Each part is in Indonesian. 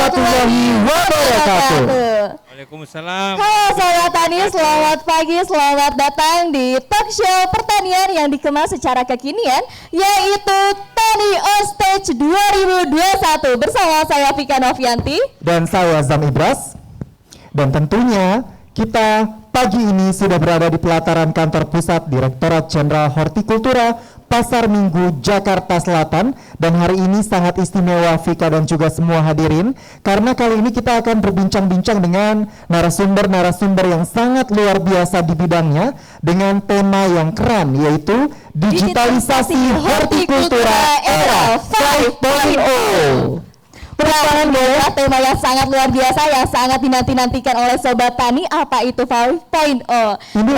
warahmatullahi wabarakatuh. Waalaikumsalam. Halo Sobat Tani, selamat pagi, selamat datang di talk show pertanian yang dikemas secara kekinian, yaitu Tani On Stage 2021 bersama saya Vika Novianti dan saya Zam Ibras. Dan tentunya kita pagi ini sudah berada di pelataran kantor pusat Direktorat Jenderal Hortikultura Pasar Minggu, Jakarta Selatan. Dan hari ini sangat istimewa Vika dan juga semua hadirin, karena kali ini kita akan berbincang-bincang dengan narasumber-narasumber yang sangat luar biasa di bidangnya dengan tema yang keren, yaitu digitalisasi hortikultura era 5.0. Perlawanan bola, tema yang sangat luar biasa yang sangat dinanti-nantikan oleh Sobat Tani. Apa itu 5.0? Ini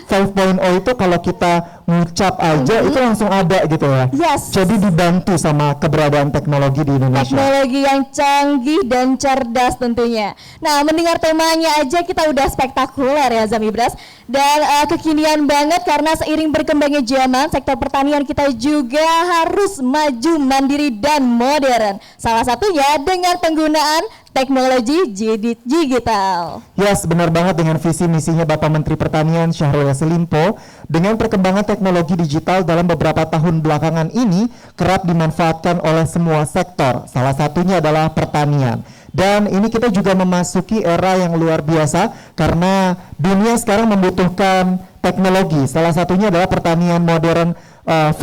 5.0 itu kalau kita ngucap aja itu langsung ada gitu ya. Yes. Jadi dibantu sama keberadaan teknologi di Indonesia. Teknologi yang canggih dan cerdas tentunya. Nah, mendengar temanya aja kita udah spektakuler ya Zam Ibras. Dan kekinian banget karena seiring berkembangnya zaman, sektor pertanian kita juga harus maju, mandiri dan modern. Salah satunya dengan penggunaan teknologi digital. Yes, benar banget dengan visi misinya Bapak Menteri Pertanian Syahrul Yassin Limpo. Dengan perkembangan teknologi digital dalam beberapa tahun belakangan ini kerap dimanfaatkan oleh semua sektor. Salah satunya adalah pertanian. Dan ini kita juga memasuki era yang luar biasa karena dunia sekarang membutuhkan teknologi. Salah satunya adalah pertanian modern 4.0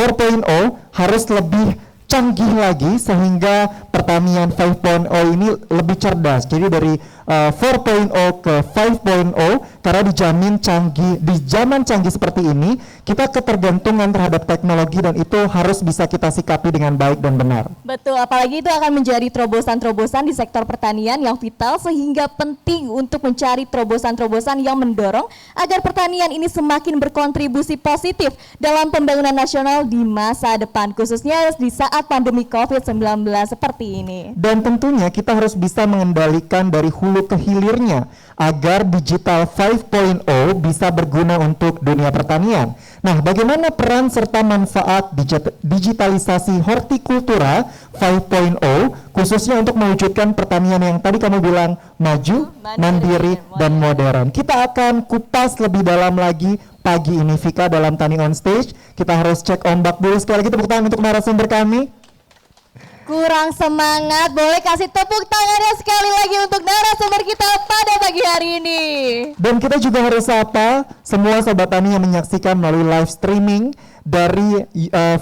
harus lebih canggih lagi sehingga pertanian 5.0 ini lebih cerdas. Jadi dari 4.0 ke 5.0 karena dijamin canggih di zaman canggih seperti ini, kita ketergantungan terhadap teknologi dan itu harus bisa kita sikapi dengan baik dan benar. Betul, apalagi itu akan menjadi terobosan-terobosan di sektor pertanian yang vital sehingga penting untuk mencari terobosan-terobosan yang mendorong agar pertanian ini semakin berkontribusi positif dalam pembangunan nasional di masa depan, khususnya di saat pandemi COVID-19 seperti ini. Dan tentunya kita harus bisa mengendalikan dari hulu ke hilirnya agar digital 5.0 bisa berguna untuk dunia pertanian. Nah, bagaimana peran serta manfaat digitalisasi hortikultura 5.0 khususnya untuk mewujudkan pertanian yang tadi kamu bilang maju, mandiri, dan modern. Kita akan kupas lebih dalam lagi pagi ini Vika dalam Tani On Stage. Kita harus cek ombak dulu. Sekali lagi tepuk tangan untuk narasumber kami. Kurang semangat, boleh kasih tepuk tangannya sekali lagi untuk narasumber kita pada pagi hari ini. Dan kita juga harus sapa semua Sobat Tani yang menyaksikan melalui live streaming dari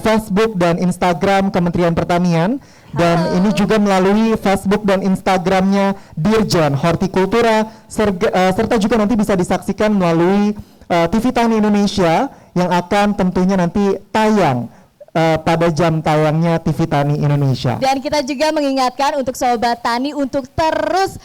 Facebook dan Instagram Kementerian Pertanian. Dan ini juga melalui Facebook dan Instagramnya Dirjen Hortikultura, serta juga nanti bisa disaksikan melalui TV Tani Indonesia yang akan tentunya nanti tayang pada jam tayangnya TV Tani Indonesia. Dan kita juga mengingatkan untuk Sobat Tani untuk terus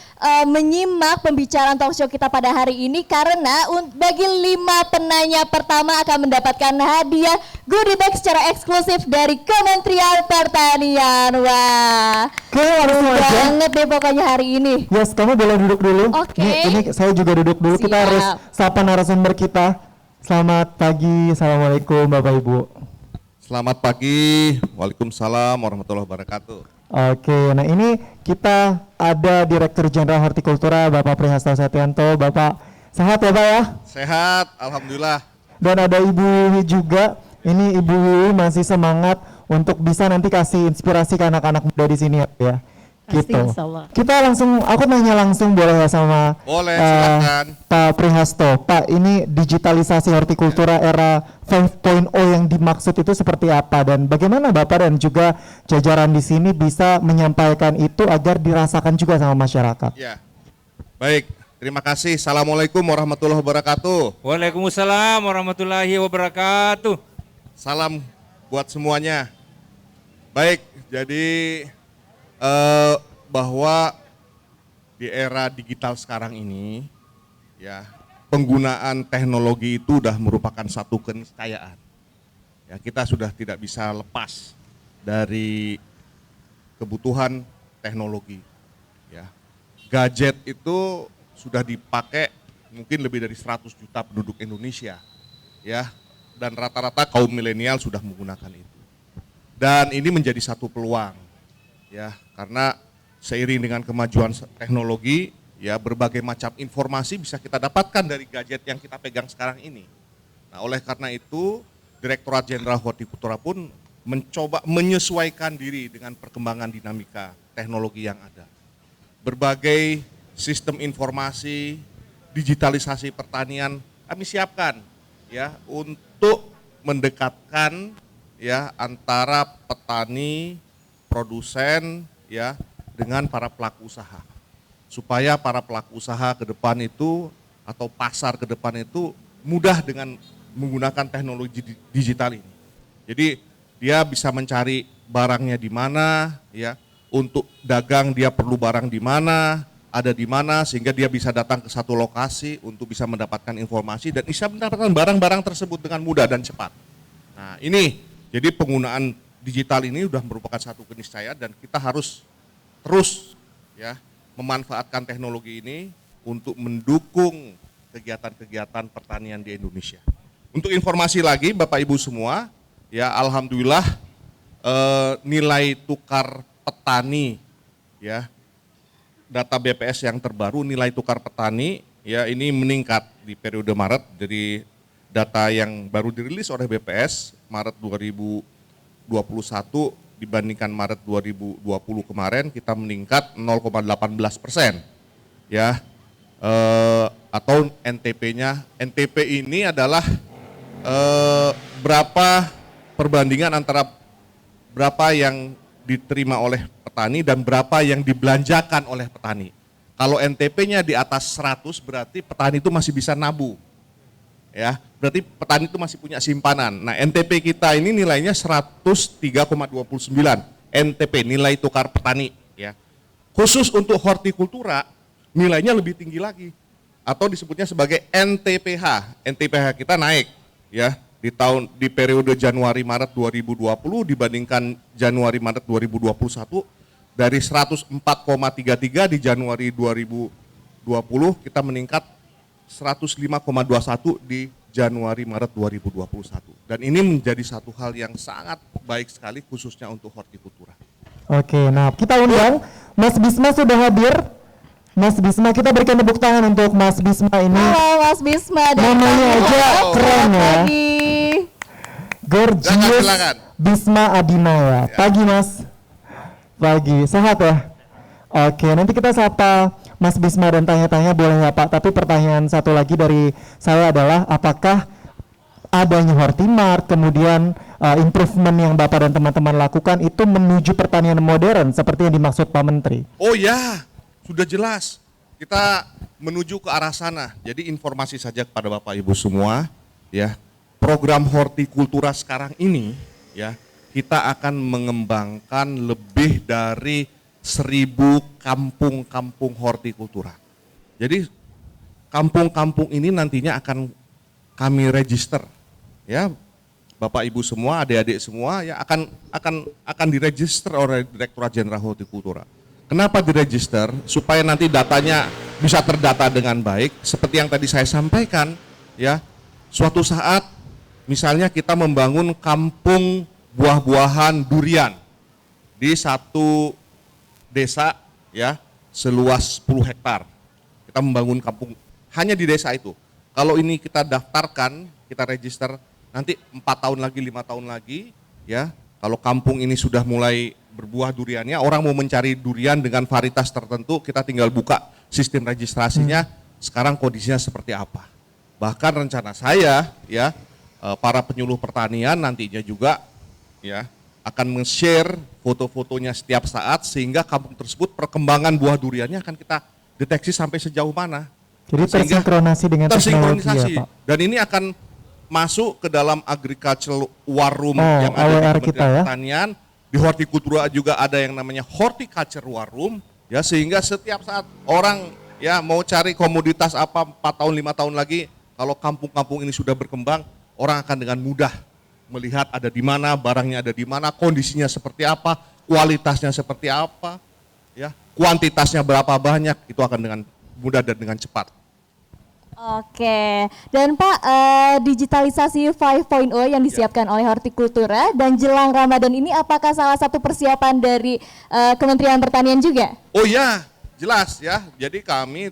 menyimak pembicaraan talk show kita pada hari ini karena bagi 5 penanya pertama akan mendapatkan hadiah goodie bag secara eksklusif dari Kementerian Pertanian. Wah, langsung banget deh pokoknya hari ini. Yes, kamu boleh duduk dulu. Oke. Ini saya juga duduk dulu. Siap. Kita harus sapa narasumber kita. Selamat pagi, assalamualaikum Bapak Ibu. Selamat pagi, waalaikumsalam warahmatullahi wabarakatuh. Oke, nah ini kita ada Direktur Jenderal Hortikultura Bapak Prihasto Setianto. Bapak sehat ya Pak ya? Sehat, alhamdulillah. Dan ada Ibu Wiwi juga. Ini Ibu Wiwi masih semangat untuk bisa nanti kasih inspirasi ke anak-anak muda di sini ya. Gitu. Kita langsung, aku nanya langsung boleh ya sama boleh, silakan. Pak Prihasto. Pak, ini digitalisasi hortikultura era 5.0 yang dimaksud itu seperti apa dan bagaimana Bapak dan juga jajaran di sini bisa menyampaikan itu agar dirasakan juga sama masyarakat? Ya, baik. Terima kasih. Assalamualaikum warahmatullahi wabarakatuh. Waalaikumsalam warahmatullahi wabarakatuh. Salam buat semuanya. Baik, jadi bahwa di era digital sekarang ini ya penggunaan teknologi itu sudah merupakan satu keniscayaan. Ya, kita sudah tidak bisa lepas dari kebutuhan teknologi. Ya, gadget itu sudah dipakai mungkin lebih dari 100 juta penduduk Indonesia. Ya, dan rata-rata kaum milenial sudah menggunakan itu. Dan ini menjadi satu peluang. Ya, karena seiring dengan kemajuan teknologi, ya berbagai macam informasi bisa kita dapatkan dari gadget yang kita pegang sekarang ini. Nah, oleh karena itu, Direktorat Jenderal Hortikultura pun mencoba menyesuaikan diri dengan perkembangan dinamika teknologi yang ada. Berbagai sistem informasi, digitalisasi pertanian kami siapkan ya untuk mendekatkan ya antara petani, produsen ya dengan para pelaku usaha. Supaya para pelaku usaha ke depan itu atau pasar ke depan itu mudah dengan menggunakan teknologi digital ini. Jadi dia bisa mencari barangnya di mana ya, untuk dagang dia perlu barang di mana, ada di mana, sehingga dia bisa datang ke satu lokasi untuk bisa mendapatkan informasi dan bisa mendapatkan barang-barang tersebut dengan mudah dan cepat. Nah ini, jadi penggunaan digital ini sudah merupakan satu keniscayaan dan kita harus terus ya memanfaatkan teknologi ini untuk mendukung kegiatan-kegiatan pertanian di Indonesia. Untuk informasi lagi Bapak Ibu semua, ya alhamdulillah nilai tukar petani ya, data BPS yang terbaru nilai tukar petani ya ini meningkat di periode Maret dari data yang baru dirilis oleh BPS Maret 2021 dibandingkan Maret 2020 kemarin kita meningkat 0,18% ya, atau NTP-nya. NTP ini adalah berapa perbandingan antara berapa yang diterima oleh petani dan berapa yang dibelanjakan oleh petani. Kalau NTP-nya di atas 100 berarti petani itu masih bisa nabu. Ya, berarti petani itu masih punya simpanan. Nah, NTP kita ini nilainya 103,29 NTP, nilai tukar petani ya. Khusus untuk hortikultura nilainya lebih tinggi lagi atau disebutnya sebagai NTPH. NTPH kita naik ya di periode Januari Maret 2020 dibandingkan Januari Maret 2021 dari 104,33 di Januari 2020 kita meningkat 105,21 di Januari Maret 2021 dan ini menjadi satu hal yang sangat baik sekali khususnya untuk hortikultura. Oke, nah kita undang Mas Bisma sudah hadir. Mas Bisma, kita berikan tepuk tangan untuk Mas Bisma ini. Halo Mas Bisma. Namanya aja keren ya. Gorgeous Silakan. Bisma Adinaya. Pagi Mas. Pagi, sehat ya? Oke, nanti kita sapa Mas Bisma dan tanya-tanya boleh ya Pak. Tapi pertanyaan satu lagi dari saya adalah apakah adanya Hortimart, kemudian improvement yang Bapak dan teman-teman lakukan itu menuju pertanian modern seperti yang dimaksud Pak Menteri? Oh ya, sudah jelas kita menuju ke arah sana. Jadi informasi saja kepada Bapak Ibu semua ya, program hortikultura sekarang ini ya, kita akan mengembangkan lebih dari 1.000 kampung-kampung hortikultura. Jadi kampung-kampung ini nantinya akan kami register ya, Bapak Ibu semua, adik-adik semua ya akan diregister oleh Direktorat Jenderal Hortikultura. Kenapa diregister? Supaya nanti datanya bisa terdata dengan baik. Seperti yang tadi saya sampaikan, ya, suatu saat misalnya kita membangun kampung buah-buahan durian di satu desa, ya, seluas 10 hektar. Kita membangun kampung hanya di desa itu. Kalau ini kita daftarkan, kita register, nanti 4 tahun lagi, 5 tahun lagi, ya, kalau kampung ini sudah mulai berbuah duriannya, orang mau mencari durian dengan varietas tertentu, kita tinggal buka sistem registrasinya, sekarang kondisinya seperti apa. Bahkan rencana saya, ya, para penyuluh pertanian nantinya juga, ya, akan men-share foto-fotonya setiap saat, sehingga kampung tersebut perkembangan buah duriannya akan kita deteksi sampai sejauh mana. Jadi tersinkronisasi dengan teknologi ya Pak. Dan ini akan masuk ke dalam agricultural war room yang ada di Kementerian Pertanian. Di hortikultura juga ada yang namanya horticulture war room, ya, sehingga setiap saat orang, ya, mau cari komoditas apa 4 tahun 5 tahun lagi, kalau kampung-kampung ini sudah berkembang, orang akan dengan mudah melihat ada di mana, barangnya ada di mana, kondisinya seperti apa, kualitasnya seperti apa, ya, kuantitasnya berapa banyak, itu akan dengan mudah dan dengan cepat. Oke, dan Pak, digitalisasi 5.0 yang disiapkan oleh Hortikultura dan jelang Ramadan ini apakah salah satu persiapan dari Kementerian Pertanian juga? Oh ya, jelas ya. Jadi kami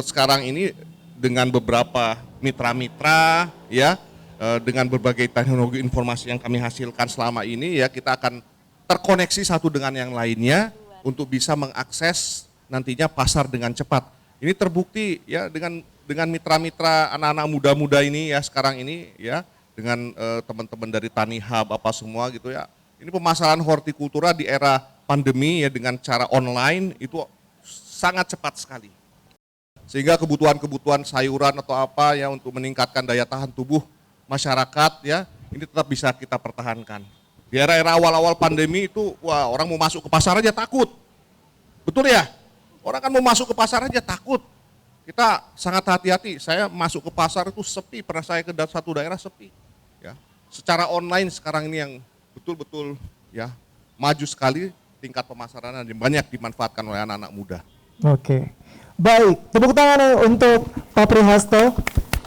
sekarang ini dengan beberapa mitra-mitra ya, dengan berbagai teknologi informasi yang kami hasilkan selama ini ya, kita akan terkoneksi satu dengan yang lainnya untuk bisa mengakses nantinya pasar dengan cepat. Ini terbukti ya dengan mitra-mitra anak-anak muda-muda ini ya sekarang ini ya, dengan teman-teman dari Tani Hub apa semua gitu ya. Ini pemasaran hortikultura di era pandemi ya dengan cara online itu sangat cepat sekali. Sehingga kebutuhan-kebutuhan sayuran atau apa ya untuk meningkatkan daya tahan tubuh masyarakat ya, ini tetap bisa kita pertahankan. Di era-era awal-awal pandemi itu, wah orang mau masuk ke pasar aja takut. Betul ya? Orang kan mau masuk ke pasar aja takut. Kita sangat hati-hati. Saya masuk ke pasar itu sepi, pernah saya ke satu daerah sepi. Ya, secara online sekarang ini yang betul-betul ya maju sekali tingkat pemasaran dan banyak dimanfaatkan oleh anak-anak muda. Oke, baik. Tepuk tangan untuk Pak Prihasto.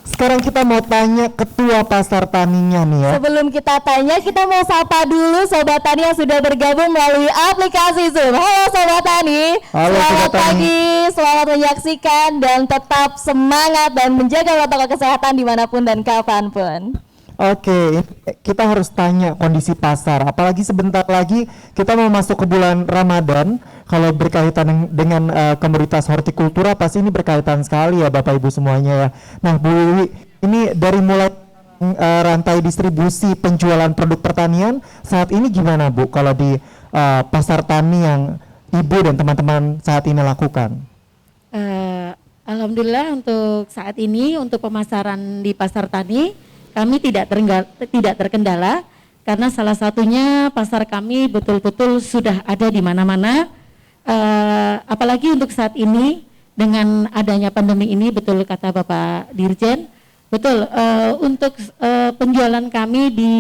Sekarang kita mau tanya ketua pasar taninya nih ya. Sebelum kita tanya, kita mau sapa dulu Sobat Tani yang sudah bergabung melalui aplikasi Zoom. Halo Sobat Tani, Halo, selamat Sobat Tani. pagi, selamat menyaksikan dan tetap semangat dan menjaga protokol kesehatan dimanapun dan kapanpun. Oke, kita harus tanya kondisi pasar. Apalagi sebentar lagi kita mau masuk ke bulan Ramadan. Kalau berkaitan dengan komoditas hortikultura pasti ini berkaitan sekali ya Bapak Ibu semuanya ya. Nah Bu Wiwi, ini dari mulai rantai distribusi penjualan produk pertanian saat ini gimana Bu kalau di pasar tani yang Ibu dan teman-teman saat ini lakukan? Alhamdulillah untuk saat ini untuk pemasaran di pasar tani kami tidak terkendala karena salah satunya pasar kami betul-betul sudah ada di mana-mana. Apalagi untuk saat ini dengan adanya pandemi ini, betul kata Bapak Dirjen, betul untuk penjualan kami di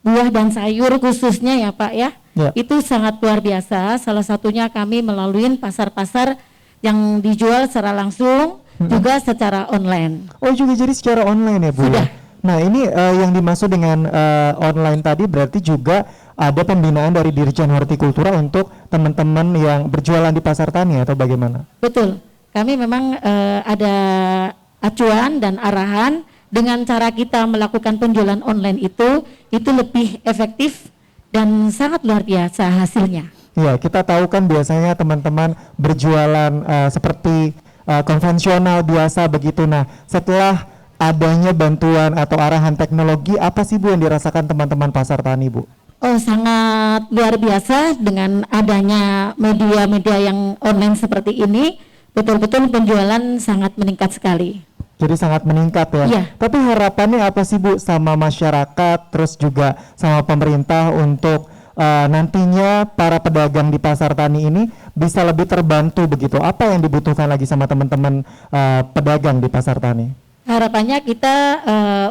buah dan sayur khususnya ya Pak ya, itu sangat luar biasa. Salah satunya kami melalui pasar-pasar yang dijual secara langsung juga secara online. Oh juga jadi secara online ya Bu? Sudah. Nah ini yang dimaksud dengan online tadi berarti juga ada pembinaan dari Dirjen Hortikultura untuk teman-teman yang berjualan di pasar tani atau bagaimana? Betul, kami memang ada acuan dan arahan dengan cara kita melakukan penjualan online itu lebih efektif dan sangat luar biasa hasilnya. Ya kita tahu kan biasanya teman-teman berjualan seperti konvensional biasa begitu. Nah setelah adanya bantuan atau arahan teknologi, apa sih Bu yang dirasakan teman-teman pasar tani Bu? Oh sangat luar biasa dengan adanya media-media yang online seperti ini, betul-betul penjualan sangat meningkat sekali. Jadi sangat meningkat ya? Iya. Tapi harapannya apa sih Bu sama masyarakat, terus juga sama pemerintah untuk nantinya para pedagang di pasar tani ini bisa lebih terbantu begitu? Apa yang dibutuhkan lagi sama teman-teman pedagang di pasar tani? Harapannya kita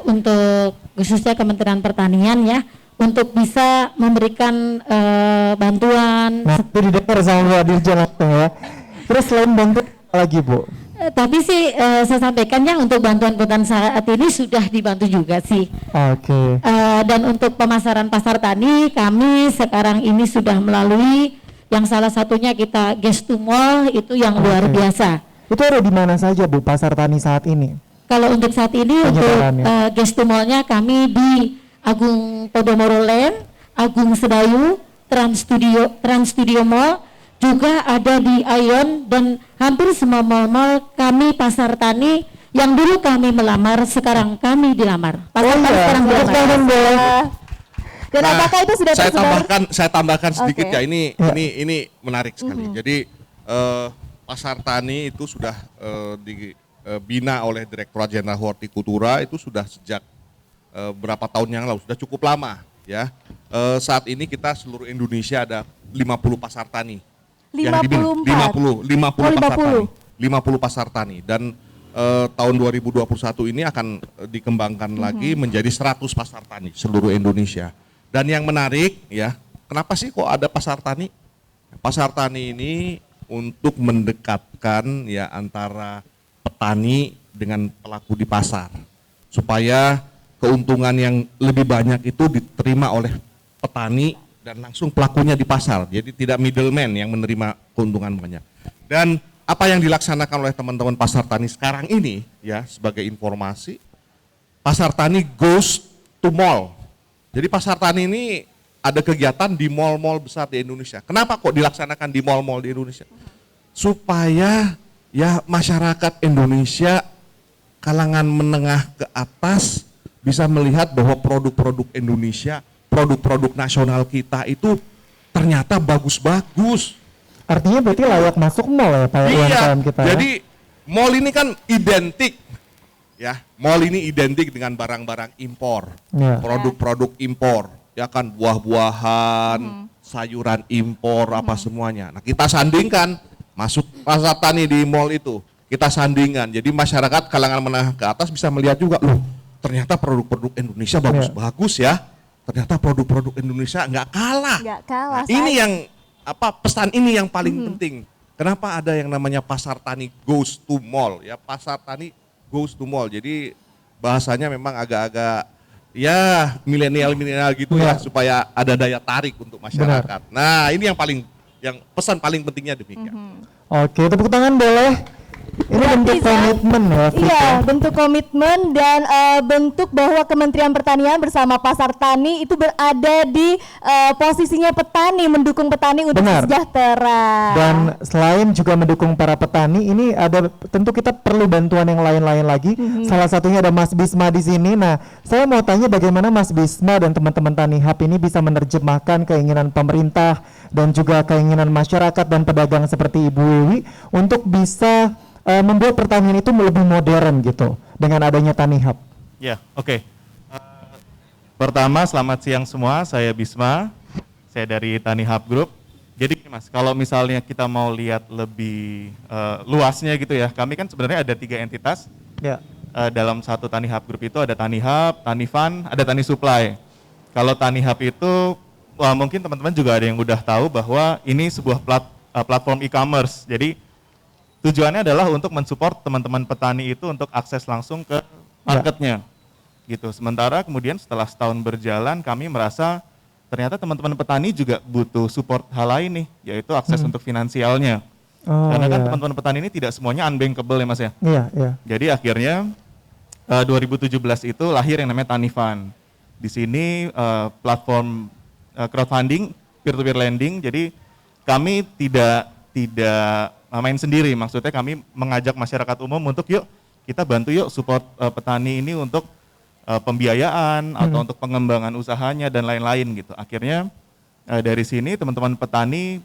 untuk khususnya Kementerian Pertanian ya untuk bisa memberikan bantuan. Nah itu didengar sama Bu Dirjen ya. Terus selain bantuan apa lagi Bu? Tapi sih saya sampaikan ya untuk bantuan-bantuan saat ini sudah dibantu juga sih. Oke. Dan untuk pemasaran pasar tani kami sekarang ini sudah melalui yang salah satunya kita Gestumol itu yang luar biasa. Itu ada di mana saja Bu pasar tani saat ini? Kalau untuk saat ini untuk Gestumolnya kami di Agung Podomoro Land, Agung Sedayu, Trans Studio Mall, juga ada di Ion dan hampir semua mall-mall kami pasar tani yang dulu kami melamar sekarang kami dilamar. Pasar tani sekarang dilamar. Dan apakah itu sudah tersebar? Saya tambahkan sedikit Oke. ya, ini menarik sekali. Jadi pasar tani itu sudah dibina oleh Direktorat Jenderal Hortikultura itu sudah sejak berapa tahun yang lalu, sudah cukup lama ya. Saat ini kita seluruh Indonesia ada 50 pasar tani. 54. 50 pasar tani dan tahun 2021 ini akan dikembangkan lagi menjadi 100 pasar tani seluruh Indonesia. Dan yang menarik ya, kenapa sih kok ada pasar tani? Pasar tani ini untuk mendekatkan ya antara petani dengan pelaku di pasar, supaya keuntungan yang lebih banyak itu diterima oleh petani dan langsung pelakunya di pasar. Jadi tidak middleman yang menerima keuntungan banyak. Dan apa yang dilaksanakan oleh teman-teman pasar tani sekarang ini, ya, sebagai informasi, pasar tani goes to mall. Jadi pasar tani ini ada kegiatan di mall-mall besar di Indonesia. Kenapa kok dilaksanakan di mall-mall di Indonesia? Supaya ya masyarakat Indonesia kalangan menengah ke atas bisa melihat bahwa produk-produk Indonesia, produk-produk nasional kita itu ternyata bagus-bagus. Artinya berarti layak masuk mall ya Pak Iya, UMKM kita ya? jadi mall ini kan identik, ya, mall ini identik dengan barang-barang impor, Iya. produk-produk impor, ya kan, buah-buahan, sayuran impor, apa semuanya. Nah, kita sandingkan, masuk pasar tani di mall itu, kita sandingkan. Jadi masyarakat kalangan menengah ke atas bisa melihat juga, loh, ternyata produk-produk Indonesia bagus-bagus ya. Ternyata produk-produk Indonesia nggak kalah. Nggak kalah, Nah, ini Say. yang pesan ini yang paling penting. Kenapa ada yang namanya pasar tani goes to mall, ya, pasar tani goes to mall. Jadi bahasanya memang agak-agak ya milenial gitu ya, supaya ada daya tarik untuk masyarakat. Nah, ini yang pesan paling pentingnya demikian. Oke, tepuk tangan boleh. Ini bentuk Berarti, Zai, komitmen ya, Fik, Iya, ya? bentuk komitmen dan bentuk bahwa Kementerian Pertanian bersama Pasar Tani itu berada di posisinya petani, mendukung petani untuk Benar. sejahtera. Dan selain juga mendukung para petani, ini ada tentu kita perlu bantuan yang lain-lain lagi. Salah satunya ada Mas Bisma di sini. Nah, saya mau tanya bagaimana Mas Bisma dan teman-teman Tani Hub ini bisa menerjemahkan keinginan pemerintah dan juga keinginan masyarakat dan pedagang seperti Ibu Wiwi untuk bisa membuat pertanian itu lebih modern gitu dengan adanya Tani Hub. Ya, oke. Pertama, selamat siang semua. Saya Bisma. Saya dari Tani Hub Group. Jadi Mas, kalau misalnya kita mau lihat lebih luasnya gitu ya, kami kan sebenarnya ada 3 entitas. Ya. Dalam satu Tani Hub Group itu ada Tani Hub, Tani Fund, ada Tani Supply. Kalau Tani Hub itu, mungkin teman-teman juga ada yang udah tahu bahwa ini sebuah platform e-commerce. Jadi tujuannya adalah untuk mensupport teman-teman petani itu untuk akses langsung ke marketnya, gitu. Sementara kemudian setelah setahun berjalan, kami merasa ternyata teman-teman petani juga butuh support hal lain nih, yaitu akses untuk finansialnya. Karena kan teman-teman petani ini tidak semuanya unbankable ya Mas ya. Iya, iya. Jadi akhirnya 2017 itu lahir yang namanya Tani Fund. Di sini platform crowdfunding, peer-to-peer lending. Jadi kami tidak main sendiri, maksudnya kami mengajak masyarakat umum untuk yuk kita bantu yuk support petani ini untuk pembiayaan atau untuk pengembangan usahanya dan lain-lain gitu. Akhirnya dari sini teman-teman petani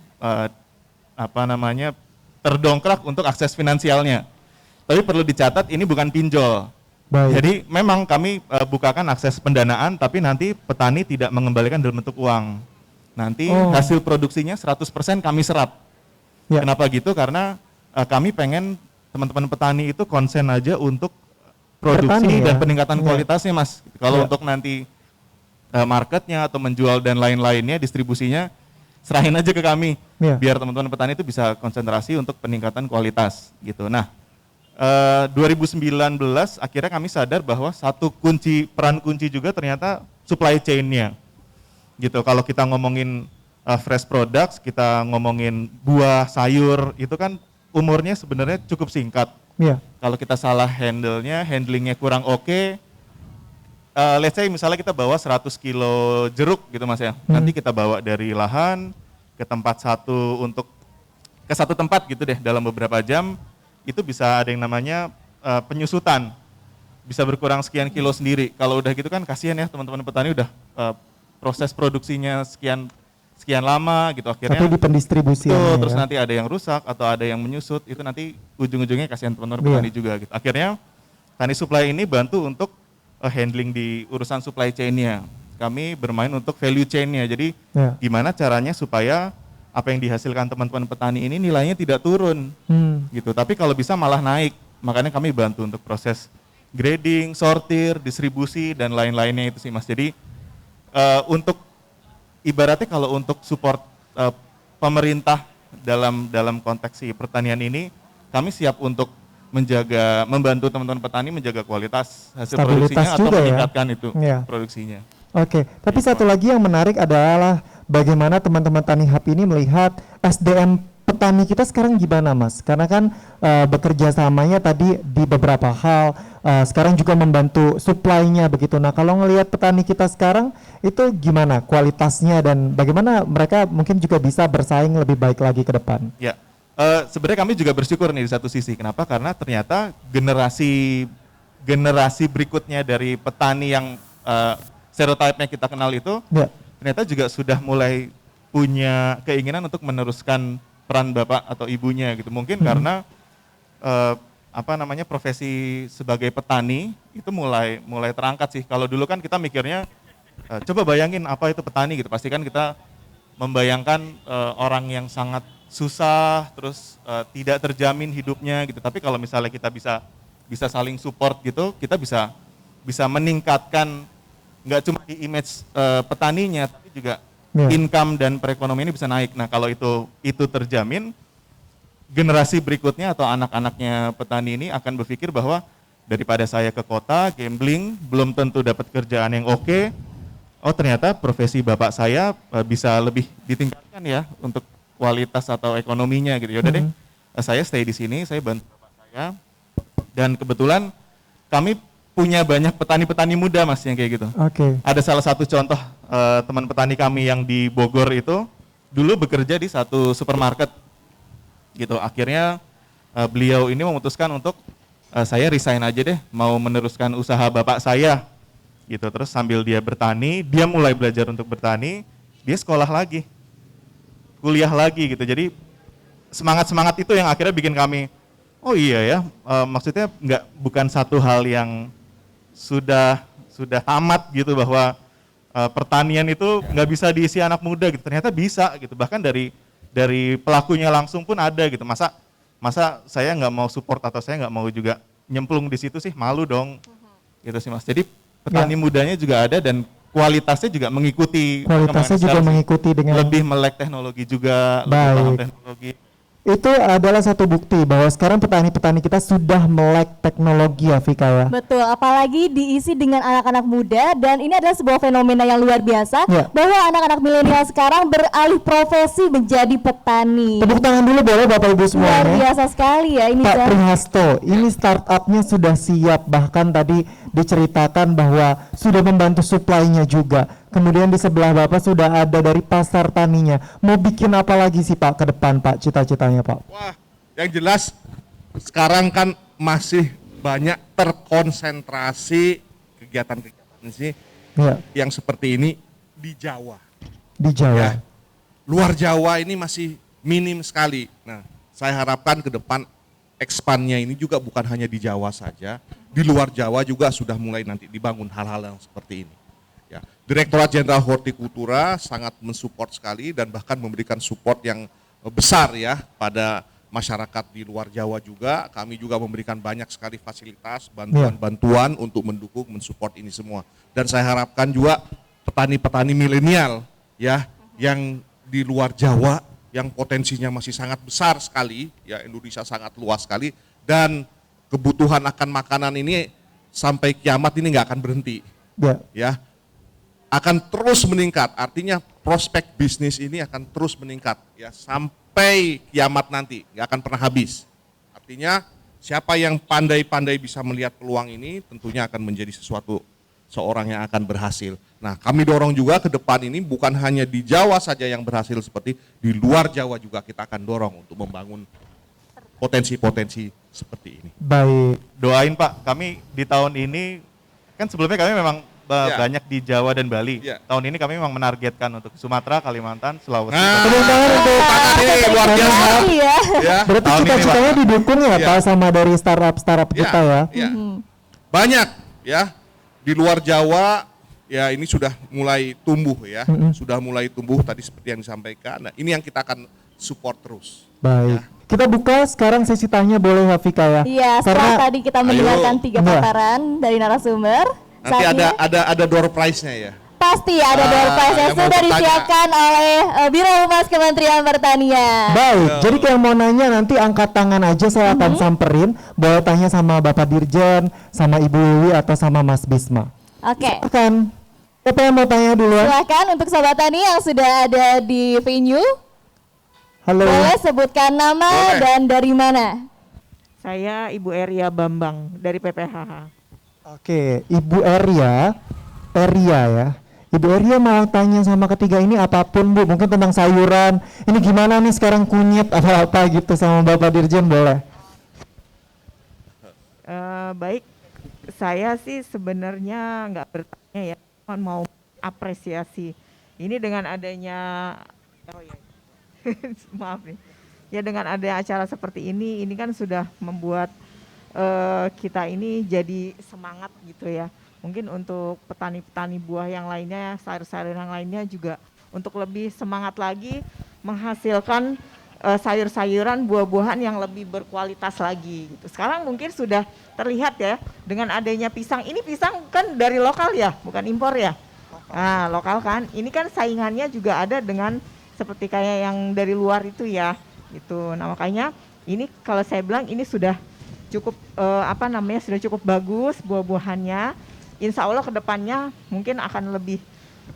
terdongkrak untuk akses finansialnya. Tapi perlu dicatat ini bukan pinjol. Baik. Jadi memang kami bukakan akses pendanaan, tapi nanti petani tidak mengembalikan dalam bentuk uang. Nanti hasil produksinya 100% kami serap. Ya. Kenapa gitu? Karena kami pengen teman-teman petani itu konsen aja untuk produksi Bertani, dan ya? peningkatan Ya. kualitasnya Mas. Kalau Ya. untuk nanti marketnya atau menjual dan lain-lainnya, distribusinya, serahin aja ke kami. Ya. Biar teman-teman petani itu bisa konsentrasi untuk peningkatan kualitas gitu. Nah, 2019 akhirnya kami sadar bahwa peran kunci juga ternyata supply chain-nya. Gitu. Kalau kita ngomongin fresh products, kita ngomongin buah, sayur, itu kan umurnya sebenarnya cukup singkat. Iya. Kalau kita salah handlingnya kurang oke, let's say misalnya kita bawa 100 kilo jeruk gitu Mas ya. Nanti kita bawa dari lahan ke satu tempat gitu deh dalam beberapa jam, itu bisa ada yang namanya penyusutan. Bisa berkurang sekian kilo sendiri. Kalau udah gitu kan kasihan ya teman-teman petani udah proses produksinya sekian lama gitu, akhirnya Atau di pendistribusian. betul, terus nanti ada yang rusak atau ada yang menyusut, itu nanti ujung-ujungnya kasihan teman-teman petani juga gitu. Akhirnya Tani Supply ini bantu untuk handling di urusan supply chain-nya. Kami bermain untuk value chain-nya. Jadi gimana caranya supaya apa yang dihasilkan teman-teman petani ini nilainya tidak turun gitu. Tapi kalau bisa malah naik. Makanya kami bantu untuk proses grading, sortir, distribusi dan lain-lainnya itu sih Mas. Jadi untuk ibaratnya kalau untuk support pemerintah dalam konteks si pertanian ini, kami siap untuk membantu teman-teman petani menjaga kualitas hasil Stabilitas produksinya atau juga ya. meningkatkan itu Iya. produksinya. Oke, tapi satu lagi yang menarik adalah bagaimana teman-teman Tani Hub ini melihat SDM petani kita sekarang gimana, Mas? Karena kan bekerja samanya tadi di beberapa hal, sekarang juga membantu supply-nya begitu. Nah, kalau ngelihat petani kita sekarang itu gimana kualitasnya dan bagaimana mereka mungkin juga bisa bersaing lebih baik lagi ke depan? Ya, sebenarnya kami juga bersyukur nih di satu sisi. Kenapa? Karena ternyata generasi berikutnya dari petani yang stereotipnya kita kenal itu, Ya. ternyata juga sudah mulai punya keinginan untuk meneruskan peran bapak atau ibunya gitu. Mungkin karena profesi sebagai petani itu mulai terangkat sih. Kalau dulu kan kita mikirnya coba bayangin apa itu petani gitu. Pasti kan kita membayangkan orang yang sangat susah, terus tidak terjamin hidupnya gitu. Tapi kalau misalnya kita bisa saling support gitu, kita bisa meningkatkan nggak cuma di image petaninya, tapi juga income dan perekonomian ini bisa naik. Nah, kalau itu terjamin, generasi berikutnya atau anak-anaknya petani ini akan berpikir bahwa daripada saya ke kota gambling belum tentu dapat kerjaan yang oke. Oh, ternyata profesi bapak saya bisa lebih ditingkatkan ya untuk kualitas atau ekonominya gitu. Yaudah deh, saya stay di sini, saya bantu bapak saya. Dan kebetulan kami punya banyak petani-petani muda, Mas, yang kayak gitu. Oke. Ada salah satu contoh teman petani kami yang di Bogor itu dulu bekerja di satu supermarket gitu. Akhirnya beliau ini memutuskan untuk saya resign aja deh, mau meneruskan usaha bapak saya gitu. Terus sambil dia bertani, dia mulai belajar untuk bertani, dia sekolah lagi, kuliah lagi gitu. Jadi semangat itu yang akhirnya bikin kami, oh iya ya, maksudnya bukan satu hal yang sudah tamat gitu bahwa pertanian itu nggak bisa diisi anak muda gitu. Ternyata bisa gitu. Bahkan dari pelakunya langsung pun ada gitu. Masa saya nggak mau support atau saya nggak mau juga nyemplung di situ sih, malu dong. Gitu sih, Mas. Jadi petani mudanya juga ada dan kualitasnya juga mengikuti. Kualitasnya juga mengikuti dengan lebih melek teknologi juga, lebih paham teknologi. Itu adalah satu bukti bahwa sekarang petani-petani kita sudah melek teknologi ya, Vika ya. Betul, apalagi diisi dengan anak-anak muda dan ini adalah sebuah fenomena yang luar biasa bahwa anak-anak milenial sekarang beralih profesi menjadi petani. Tepuk tangan dulu boleh Bapak Ibu semuanya. Luar biasa sekali ya ini. Pak Prihasto, ini startupnya sudah siap, bahkan tadi diceritakan bahwa sudah membantu supply-nya juga. Kemudian di sebelah Bapak sudah ada dari pasar taninya. Mau bikin apa lagi sih Pak ke depan Pak, cita-citanya Pak? Wah, yang jelas sekarang kan masih banyak terkonsentrasi kegiatan-kegiatan sih yang seperti ini di Jawa. Di Jawa. Ya. Luar Jawa ini masih minim sekali. Nah, saya harapkan ke depan ekspannya ini juga bukan hanya di Jawa saja, di luar Jawa juga sudah mulai nanti dibangun hal-hal yang seperti ini. Ya, Direktorat Jenderal Hortikultura sangat mensupport sekali dan bahkan memberikan support yang besar ya pada masyarakat di luar Jawa juga. Kami juga memberikan banyak sekali fasilitas, bantuan-bantuan untuk mendukung, mensupport ini semua. Dan saya harapkan juga petani-petani milenial ya yang di luar Jawa yang potensinya masih sangat besar sekali, ya Indonesia sangat luas sekali dan kebutuhan akan makanan ini sampai kiamat ini nggak akan berhenti. Ya. Akan terus meningkat, artinya prospek bisnis ini akan terus meningkat ya sampai kiamat nanti, nggak akan pernah habis. Artinya siapa yang pandai-pandai bisa melihat peluang ini tentunya akan menjadi seorang yang akan berhasil. Nah, kami dorong juga ke depan ini bukan hanya di Jawa saja yang berhasil, seperti di luar Jawa juga kita akan dorong untuk membangun potensi-potensi seperti ini. Baik. Doain Pak, kami di tahun ini kan sebelumnya kami memang banyak di Jawa dan Bali. Tahun ini kami memang menargetkan untuk Sumatera, Kalimantan, Sulawesi. Luar biasa. Ya. Berarti cita-citanya didukung ya Pak sama dari startup kita ya. Banyak ya di luar Jawa ya ini sudah mulai tumbuh ya, sudah mulai tumbuh tadi seperti yang disampaikan. Nah, ini yang kita akan support terus. Baik. Kita buka sekarang sesi tanya boleh ya Vika ya? Iya, setelah tadi kita mendengarkan 3 paparan dari narasumber. Nanti ada door prize-nya ya. pasti ada door prize yang yang mau sudah bertanya. disiapkan oleh Biro Humas Kementerian Pertanian. Baik, jadi kalau mau nanya nanti angkat tangan aja, saya akan samperin. Boleh tanya sama Bapak Dirjen, sama Ibu Wiwi atau sama Mas Bisma. Oke. Silakan. Siapa yang mau tanya duluan? Silakan untuk Sobat Tani yang sudah ada di venue. Halo. Boleh sebutkan nama Boleh. dan dari mana? Saya Ibu Eria Bambang dari PPHH. Oke, Ibu Eria ya. Ibu Eria mau tanya sama ketiga ini apapun Bu, mungkin tentang sayuran. Ini gimana nih sekarang kunyit atau apa gitu sama Bapak Dirjen boleh? Baik, saya sih sebenarnya nggak bertanya ya, cuma mau apresiasi. Ini dengan adanya, oh ya, maaf nih, ya dengan ada acara seperti ini kan sudah membuat kita ini jadi semangat gitu ya. Mungkin untuk petani-petani buah yang lainnya, sayur-sayur yang lainnya juga untuk lebih semangat lagi menghasilkan sayur-sayuran, buah-buahan yang lebih berkualitas lagi gitu. Sekarang mungkin sudah terlihat ya dengan adanya pisang. Ini pisang kan dari lokal ya, bukan impor ya. Nah, lokal kan. Ini kan saingannya juga ada dengan seperti kayak yang dari luar itu ya. Gitu. Nah, makanya ini kalau saya bilang ini sudah cukup sudah cukup bagus buah-buahannya. Insya Allah kedepannya mungkin akan lebih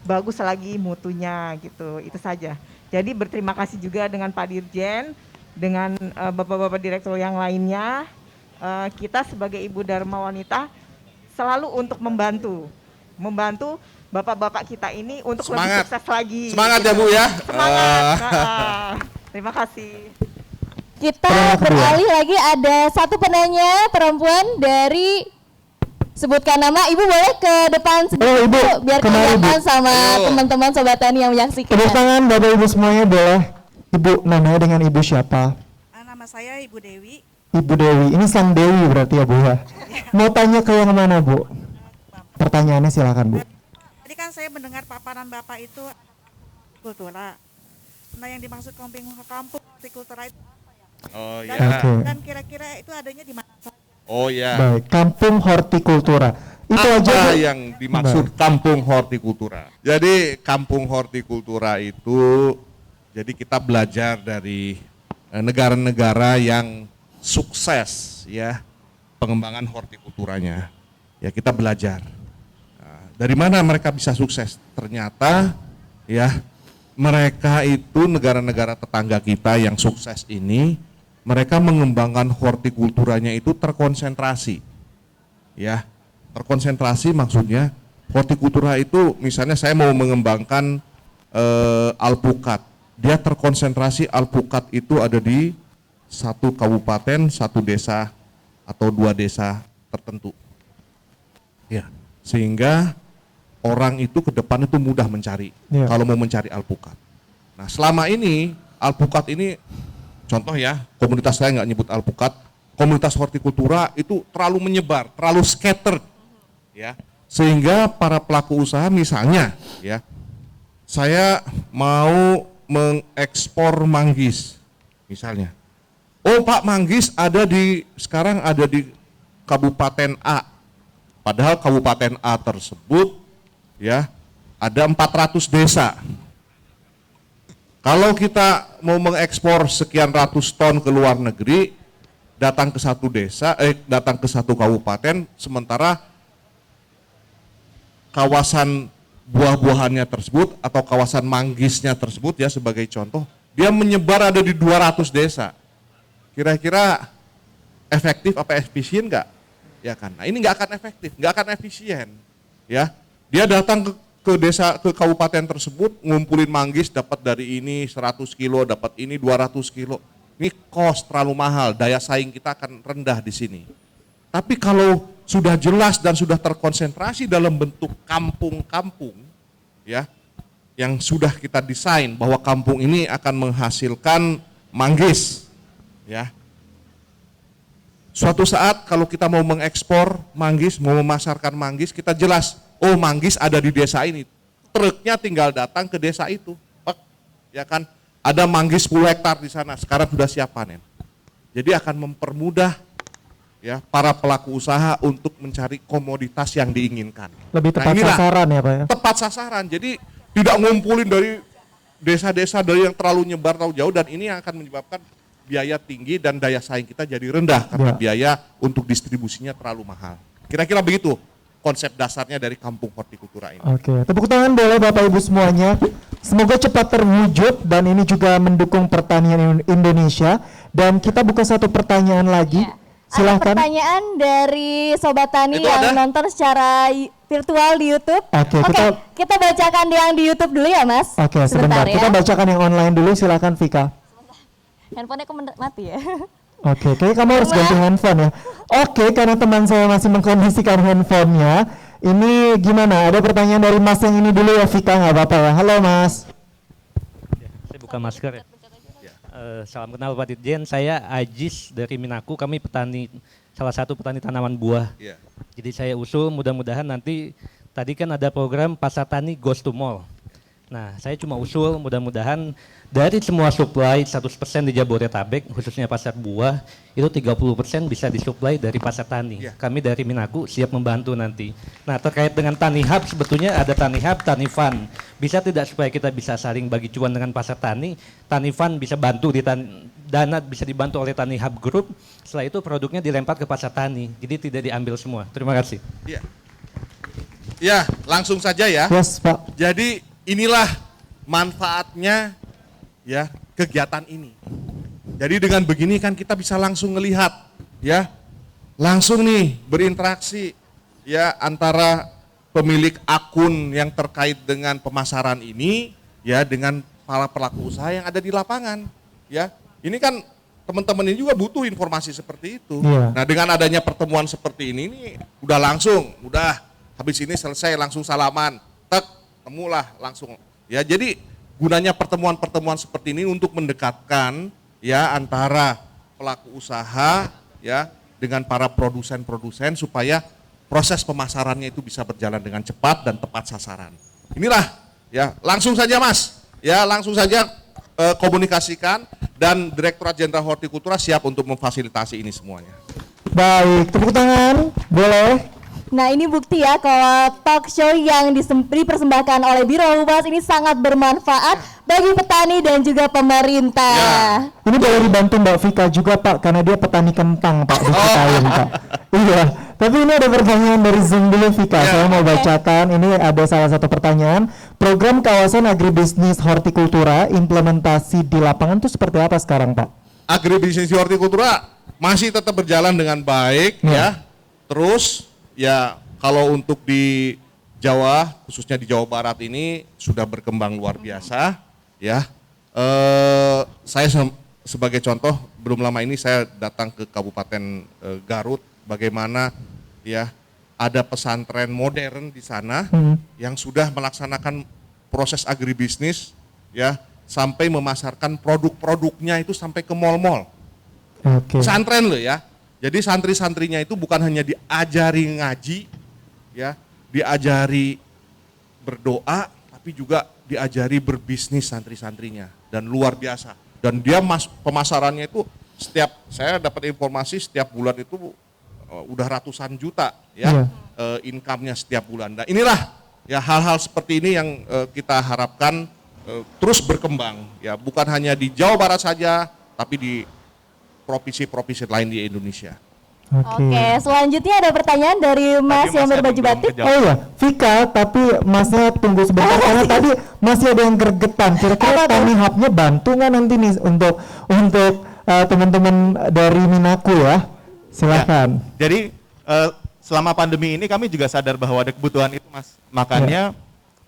bagus lagi mutunya gitu. Itu saja. Jadi berterima kasih juga dengan Pak Dirjen, dengan bapak-bapak direktur yang lainnya. Kita sebagai Ibu Dharma Wanita selalu untuk membantu bapak-bapak kita ini untuk Semangat. lebih sukses lagi. Semangat ya Bu ya. Semangat. Terima kasih. Kita Pertanyaan kedua. beralih lagi, ada satu penanya perempuan dari, sebutkan nama, Ibu boleh ke depan sedikit, Oh, Ibu, biar kemari, kelihatan Bu. sama Ayo. teman-teman Sobat Tani yang menyaksikan. Tepuk tangan Bapak Ibu semuanya boleh. Ibu namanya dengan Ibu siapa? Nama saya Ibu Dewi. Ibu Dewi. Ini Sang Dewi berarti ya Bu ya. Mau tanya ke yang mana Bu? Pertanyaannya silakan Bu. Tadi kan saya mendengar paparan Bapak itu kultura. Nah, yang dimaksud kampung hortikultura itu Oh dan, ya. Oke. dan kira-kira itu adanya di mana? Oh ya. Baik, Kampung Hortikultura. Itu Apa aja Bu. yang dimaksud kampung hortikultura? Jadi kampung hortikultura itu, jadi kita belajar dari negara-negara yang sukses ya pengembangan hortikulturanya. Ya kita belajar. Nah, dari mana mereka bisa sukses? Ternyata ya mereka itu negara-negara tetangga kita yang sukses ini, mereka mengembangkan hortikulturanya itu terkonsentrasi. Ya, terkonsentrasi maksudnya hortikultura itu misalnya saya mau mengembangkan alpukat. Dia terkonsentrasi alpukat itu ada di satu kabupaten, satu desa atau dua desa tertentu. Ya, sehingga orang itu ke depan itu mudah mencari kalau mau mencari alpukat. Nah, selama ini alpukat ini contoh ya, komunitas saya nggak nyebut alpukat, komunitas hortikultura itu terlalu menyebar, terlalu scattered, ya, sehingga para pelaku usaha misalnya, ya, saya mau mengekspor manggis, misalnya, oh Pak manggis sekarang ada di Kabupaten A, padahal Kabupaten A tersebut, ya, ada 400 desa. Kalau kita mau mengekspor sekian ratus ton ke luar negeri, datang ke satu desa, datang ke satu kabupaten, sementara kawasan buah-buahannya tersebut atau kawasan manggisnya tersebut ya sebagai contoh, dia menyebar ada di 200 desa. Kira-kira efektif apa efisien nggak? Ya kan. Nah, ini nggak akan efektif, nggak akan efisien. Ya, dia datang ke desa, ke kabupaten tersebut, ngumpulin manggis, dapat dari ini 100 kilo, dapat ini 200 kilo. Ini cost terlalu mahal, daya saing kita akan rendah di sini. Tapi kalau sudah jelas dan sudah terkonsentrasi dalam bentuk kampung-kampung, ya, yang sudah kita desain bahwa kampung ini akan menghasilkan manggis, ya. Suatu saat kalau kita mau mengekspor manggis, mau memasarkan manggis, kita jelas, oh manggis ada di desa ini. Truknya tinggal datang ke desa itu. Ya kan, ada manggis 10 hektar di sana, sekarang sudah siap panen. Jadi akan mempermudah ya para pelaku usaha untuk mencari komoditas yang diinginkan. Lebih tepat inilah, sasaran ya Pak ya? Tepat sasaran, jadi tidak ngumpulin dari desa-desa dari yang terlalu nyebar terlalu jauh, dan ini yang akan menyebabkan biaya tinggi dan daya saing kita jadi rendah karena biaya untuk distribusinya terlalu mahal. Kira-kira begitu konsep dasarnya dari Kampung Hortikultura ini. Oke, tepuk tangan boleh Bapak Ibu semuanya. Semoga cepat terwujud dan ini juga mendukung pertanian Indonesia. Dan kita buka satu pertanyaan lagi. Ya. Silahkan. Ada pertanyaan dari Sobat Tani Itu yang ada? nonton secara virtual di YouTube. Oke, kita bacakan yang di YouTube dulu ya Mas. Oke, sebentar. ya. Kita bacakan yang online dulu. Silakan Vika. Handphonenya mati ya. Oke, kayaknya kamu harus ganti handphone ya. Oke, karena teman saya masih mengkondisikan handphonenya. Ini gimana? Ada pertanyaan dari Mas yang ini dulu ya, Vika, nggak apa-apa ya. Halo Mas. Saya buka masker ya. Salam kenal Pak Dirjen, saya Ajis dari Minaku, kami petani, salah satu petani tanaman buah. Yeah. Jadi saya usul mudah-mudahan nanti, tadi kan ada program Pasar Tani Goes to Mall. Nah, saya cuma usul mudah-mudahan dari semua supply 100% di Jabodetabek, khususnya pasar buah, itu 30% bisa disuplai dari pasar tani. Kami dari Minaku siap membantu nanti. Nah, terkait dengan Tani Hub, sebetulnya ada Tani Hub, Tani Fund. Bisa tidak supaya kita bisa saling bagi cuan dengan pasar tani, Tani Fund bisa bantu di dana bisa dibantu oleh Tani Hub Group, setelah itu produknya dilempar ke pasar tani, jadi tidak diambil semua. Terima kasih. Iya. Ya, langsung saja ya. Yes, Pak. Jadi inilah manfaatnya ya kegiatan ini. Jadi dengan begini kan kita bisa langsung melihat ya, langsung nih berinteraksi ya antara pemilik akun yang terkait dengan pemasaran ini ya dengan para pelaku usaha yang ada di lapangan ya. Ini kan teman-teman ini juga butuh informasi seperti itu. Iya. Nah, dengan adanya pertemuan seperti ini udah langsung, udah habis ini selesai langsung salaman, temulah langsung. Ya, jadi gunanya pertemuan-pertemuan seperti ini untuk mendekatkan ya antara pelaku usaha ya dengan para produsen-produsen supaya proses pemasarannya itu bisa berjalan dengan cepat dan tepat sasaran. Inilah ya, langsung saja Mas. Ya, langsung saja komunikasikan dan Direktorat Jenderal Hortikultura siap untuk memfasilitasi ini semuanya. Baik, tepuk tangan. Boleh. Nah, ini bukti ya kalau talk show yang dipersembahkan oleh Biro Humas ini sangat bermanfaat bagi petani dan juga pemerintah. Ini boleh dibantu Mbak Vika juga Pak, karena dia petani kentang Pak, diceritain Pak. Iya, tapi ini ada pertanyaan dari Zoom dulu Vika, saya mau bacakan. Ini ada salah satu pertanyaan. Program kawasan agribisnis hortikultura implementasi di lapangan itu seperti apa sekarang Pak? Agribisnis hortikultura masih tetap berjalan dengan baik ya. Terus ya kalau untuk di Jawa, khususnya di Jawa Barat ini sudah berkembang luar biasa ya. Saya sebagai contoh, belum lama ini saya datang ke Kabupaten Garut, bagaimana ya ada pesantren modern di sana yang sudah melaksanakan proses agribisnis ya sampai memasarkan produk-produknya itu sampai ke mal-mal. Pesantren loh ya. Jadi santri-santrinya itu bukan hanya diajari ngaji, ya, diajari berdoa, tapi juga diajari berbisnis santri-santrinya dan luar biasa. Dan dia pemasarannya itu saya dapat informasi setiap bulan itu udah ratusan juta, ya, income-nya setiap bulan. Nah inilah ya hal-hal seperti ini yang kita harapkan terus berkembang, ya, bukan hanya di Jawa Barat saja, tapi di provinsi-provinsi lain di Indonesia. Oke, selanjutnya ada pertanyaan dari Mas yang berbaju batik. Oh iya, Vika, tapi Masnya tunggu sebentar karena tadi masih ada yang gregetan. Kira-kira Tani Hub-nya bantu nggak nanti nih untuk teman-teman dari Minaku ya? Silakan. Ya, jadi selama pandemi ini kami juga sadar bahwa ada kebutuhan itu Mas. Makanya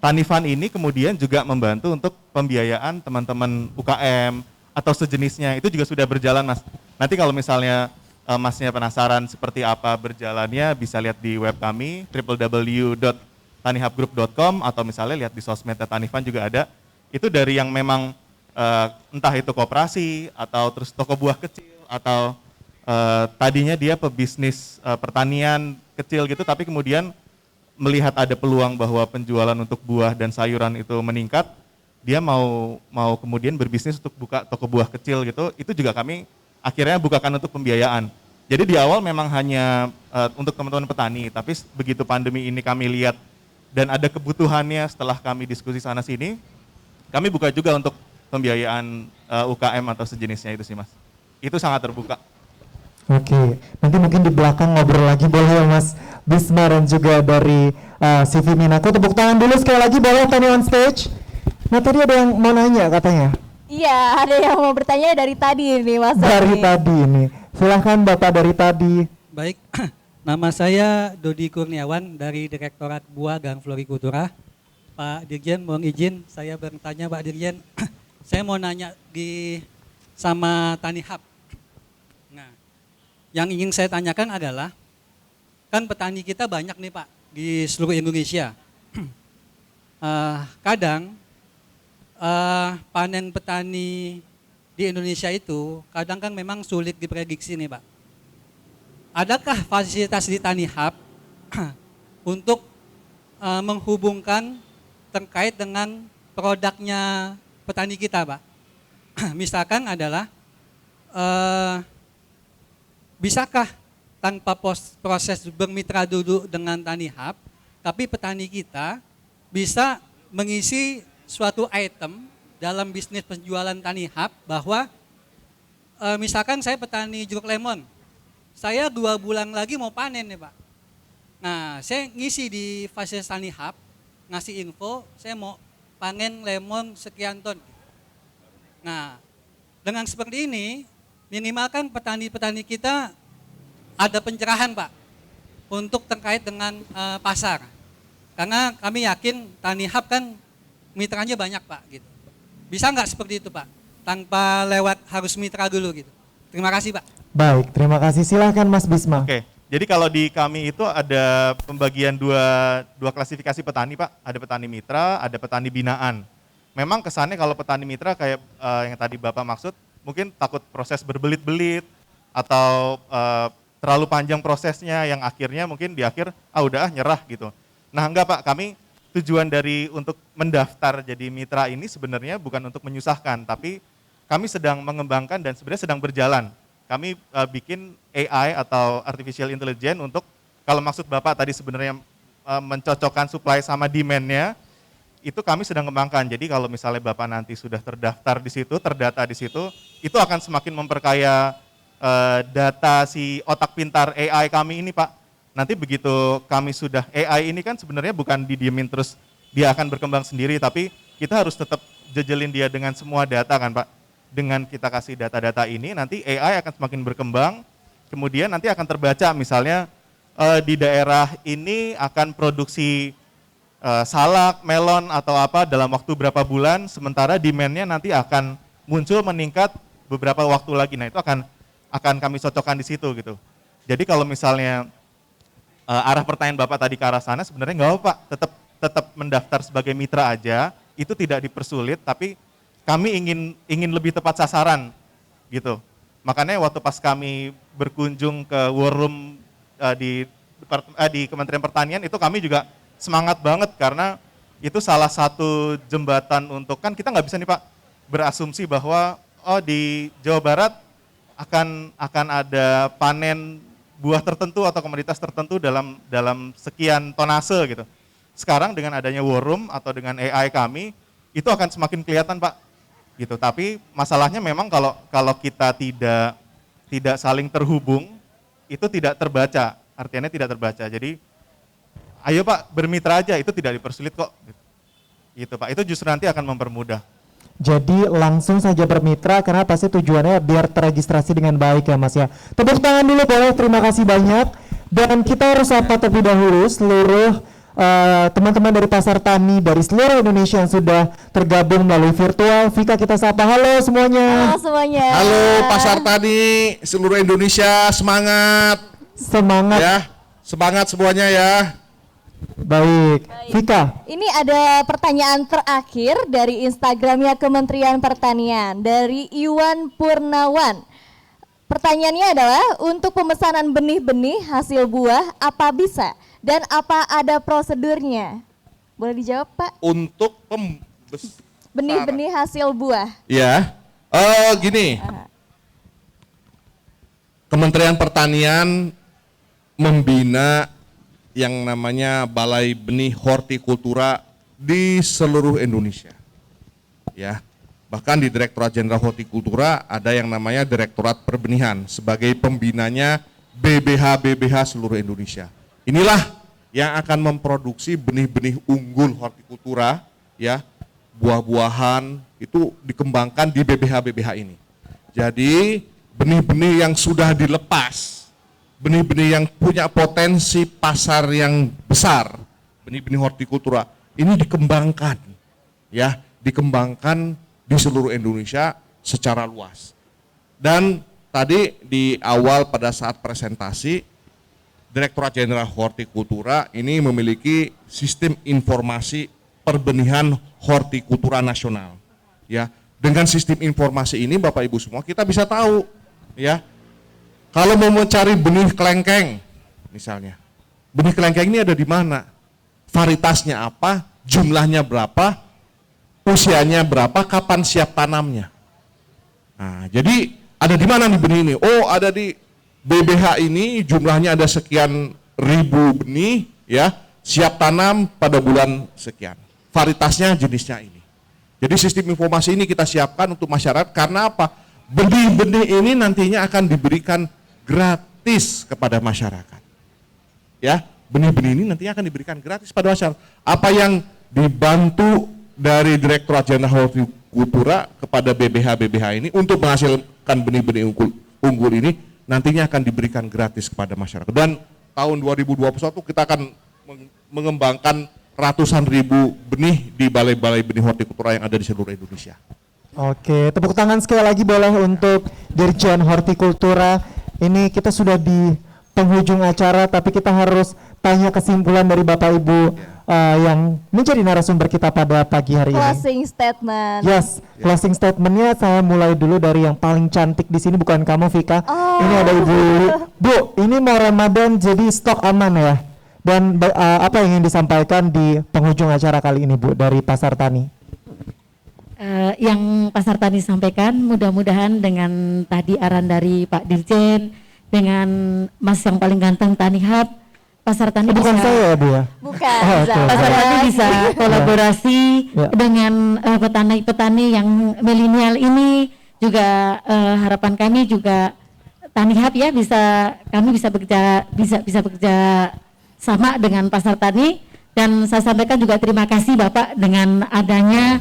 Tani Fund ini kemudian juga membantu untuk pembiayaan teman-teman UKM atau sejenisnya, itu juga sudah berjalan Mas. Nanti kalau misalnya Masnya penasaran seperti apa berjalannya, bisa lihat di web kami www.tanihubgroup.com atau misalnya lihat di sosmed Tani Fund juga ada. Itu dari yang memang entah itu koperasi atau terus toko buah kecil atau tadinya dia pebisnis pertanian kecil gitu, tapi kemudian melihat ada peluang bahwa penjualan untuk buah dan sayuran itu meningkat, dia mau kemudian berbisnis untuk buka toko buah kecil gitu, itu juga kami akhirnya bukakan untuk pembiayaan. Jadi di awal memang hanya untuk teman-teman petani, tapi begitu pandemi ini kami lihat dan ada kebutuhannya setelah kami diskusi sana sini, kami buka juga untuk pembiayaan UKM atau sejenisnya itu sih Mas. Itu sangat terbuka. Oke, nanti mungkin di belakang ngobrol lagi boleh ya Mas Bisma dan juga dari CV Minaco. Tepuk tangan dulu sekali lagi, boleh Tani on stage. Nah tadi ada yang mau nanya katanya. Iya, ada yang mau bertanya dari tadi ini Mas. Dari Dodi. tadi ini, silahkan Bapak dari tadi. Baik, nama saya Dodi Kurniawan dari Direktorat Buah Gang Florikultura. Pak Dirjen, mohon izin saya bertanya Pak Dirjen, saya mau nanya sama Tani Hub. Nah, yang ingin saya tanyakan adalah, kan petani kita banyak nih Pak di seluruh Indonesia. Kadang panen petani di Indonesia itu kadang kan memang sulit diprediksi nih Pak. Adakah fasilitas di Tani Hub untuk menghubungkan terkait dengan produknya petani kita Pak? Misalkan adalah bisakah tanpa proses bermitra dulu dengan Tani Hub, tapi petani kita bisa mengisi suatu item dalam bisnis penjualan Tani Hub bahwa misalkan saya petani jeruk lemon, saya 2 bulan lagi mau panen nih Pak. Nah, saya ngisi di fasilitas Tani Hub, ngasih info, saya mau panen lemon sekian ton. Nah, dengan seperti ini, minimalkan petani-petani kita ada pencerahan Pak, untuk terkait dengan pasar. Karena kami yakin Tani Hub kan mitranya banyak Pak, gitu. Bisa nggak seperti itu Pak, tanpa lewat harus mitra dulu gitu. Terima kasih Pak. Baik, terima kasih. Silahkan Mas Bisma. Oke, jadi kalau di kami itu ada pembagian dua klasifikasi petani Pak, ada petani mitra, ada petani binaan. Memang kesannya kalau petani mitra kayak yang tadi Bapak maksud, mungkin takut proses berbelit-belit atau terlalu panjang prosesnya yang akhirnya mungkin di akhir udah nyerah gitu. Nah enggak Pak, kami tujuan dari untuk mendaftar jadi mitra ini sebenarnya bukan untuk menyusahkan, tapi kami sedang mengembangkan dan sebenarnya sedang berjalan. Kami bikin AI atau artificial intelligence untuk, kalau maksud Bapak tadi sebenarnya mencocokkan supply sama demand-nya, itu kami sedang kembangkan. Jadi kalau misalnya Bapak nanti sudah terdaftar di situ, terdata di situ, itu akan semakin memperkaya data si otak pintar AI kami ini Pak. Nanti begitu kami sudah, AI ini kan sebenarnya bukan didiemin terus dia akan berkembang sendiri, tapi kita harus tetap jejelin dia dengan semua data kan Pak. Dengan kita kasih data-data ini, nanti AI akan semakin berkembang, kemudian nanti akan terbaca misalnya di daerah ini akan produksi salak, melon atau apa dalam waktu berapa bulan, sementara demand-nya nanti akan muncul meningkat beberapa waktu lagi. Nah itu akan kami cocokkan di situ gitu. Jadi kalau misalnya arah pertanyaan Bapak tadi ke arah sana, sebenarnya nggak apa-apa, tetap mendaftar sebagai mitra aja, itu tidak dipersulit, tapi kami ingin lebih tepat sasaran gitu. Makanya waktu pas kami berkunjung ke war room di Kementerian Pertanian, itu kami juga semangat banget karena itu salah satu jembatan untuk, kan kita nggak bisa nih Pak berasumsi bahwa di Jawa Barat akan ada panen buah tertentu atau komoditas tertentu dalam sekian tonase gitu. Sekarang dengan adanya war room atau dengan AI kami, itu akan semakin kelihatan Pak. Gitu. Tapi masalahnya memang kalau kita tidak saling terhubung, itu tidak terbaca, artinya tidak terbaca. Jadi ayo Pak bermitra aja, itu tidak dipersulit kok. Gitu Pak, itu justru nanti akan mempermudah. Jadi langsung saja bermitra karena pasti tujuannya biar terregistrasi dengan baik ya Mas ya. Tepuk tangan dulu boleh, terima kasih banyak. Dan kita harus sapa terlebih dahulu seluruh teman-teman dari Pasar Tani dari seluruh Indonesia yang sudah tergabung melalui virtual. Vika kita sapa, halo semuanya. Halo semuanya. Halo Pasar Tani seluruh Indonesia, semangat. Semangat. Ya, semangat semuanya ya. Baik, Vika. Ini ada pertanyaan terakhir dari Instagramnya Kementerian Pertanian dari Iwan Purnawan. Pertanyaannya adalah untuk pemesanan benih-benih hasil buah apa bisa dan apa ada prosedurnya? Boleh dijawab Pak? Untuk benih-benih hasil buah. Ya, gini. Kementerian Pertanian membina yang namanya Balai Benih Hortikultura di seluruh Indonesia. Ya. Bahkan di Direktorat Jenderal Hortikultura ada yang namanya Direktorat Perbenihan sebagai pembinanya BBH seluruh Indonesia. Inilah yang akan memproduksi benih-benih unggul hortikultura, ya, buah-buahan itu dikembangkan di BBH ini. Jadi benih-benih yang sudah dilepas, benih-benih yang punya potensi pasar yang besar, benih-benih hortikultura ini dikembangkan, ya, dikembangkan di seluruh Indonesia secara luas. Dan tadi di awal pada saat presentasi, Direktorat Jenderal Hortikultura ini memiliki sistem informasi perbenihan hortikultura nasional. Ya, dengan sistem informasi ini Bapak Ibu semua kita bisa tahu, ya, kalau mau mencari benih kelengkeng, misalnya, benih kelengkeng ini ada di mana, varietasnya apa, jumlahnya berapa, usianya berapa, kapan siap tanamnya. Nah, jadi ada di mana nih benih ini? Oh, ada di BBH ini, jumlahnya ada sekian ribu benih, ya, siap tanam pada bulan sekian. Varietasnya jenisnya ini. Jadi sistem informasi ini kita siapkan untuk masyarakat karena apa? Benih-benih ini nantinya akan diberikan gratis kepada masyarakat. Ya, benih-benih ini nantinya akan diberikan gratis pada masyarakat. Apa yang dibantu dari Direktorat Jenderal Hortikultura kepada BBH ini untuk menghasilkan benih-benih unggul ini nantinya akan diberikan gratis kepada masyarakat. Dan tahun 2021 kita akan mengembangkan ratusan ribu benih di balai-balai benih hortikultura yang ada di seluruh Indonesia. Oke, tepuk tangan sekali lagi boleh untuk Dirjen Hortikultura. Ini kita sudah di penghujung acara, tapi kita harus tanya kesimpulan dari Bapak Ibu yang menjadi narasumber kita pada pagi hari ini. Closing statement. Yes, closing statementnya saya mulai dulu dari yang paling cantik di sini, bukan kamu Vika. Oh. Ini ada Ibu Lili. Bu, ini mau Ramadan jadi stok aman ya. Dan apa yang ingin disampaikan di penghujung acara kali ini Bu dari Pasar Tani? Yang Pasar Tani sampaikan mudah-mudahan dengan tadi arahan dari Pak Dirjen, dengan Mas yang paling ganteng Tani Hub, Pasar Tani bukan bisa, saya ya Bu ya? Bukan. Pasar Tani bisa kolaborasi dengan petani-petani yang milenial ini juga. Harapan kami juga Tani Hub ya kami bisa bekerja sama dengan Pasar Tani. Dan saya sampaikan juga terima kasih Bapak dengan adanya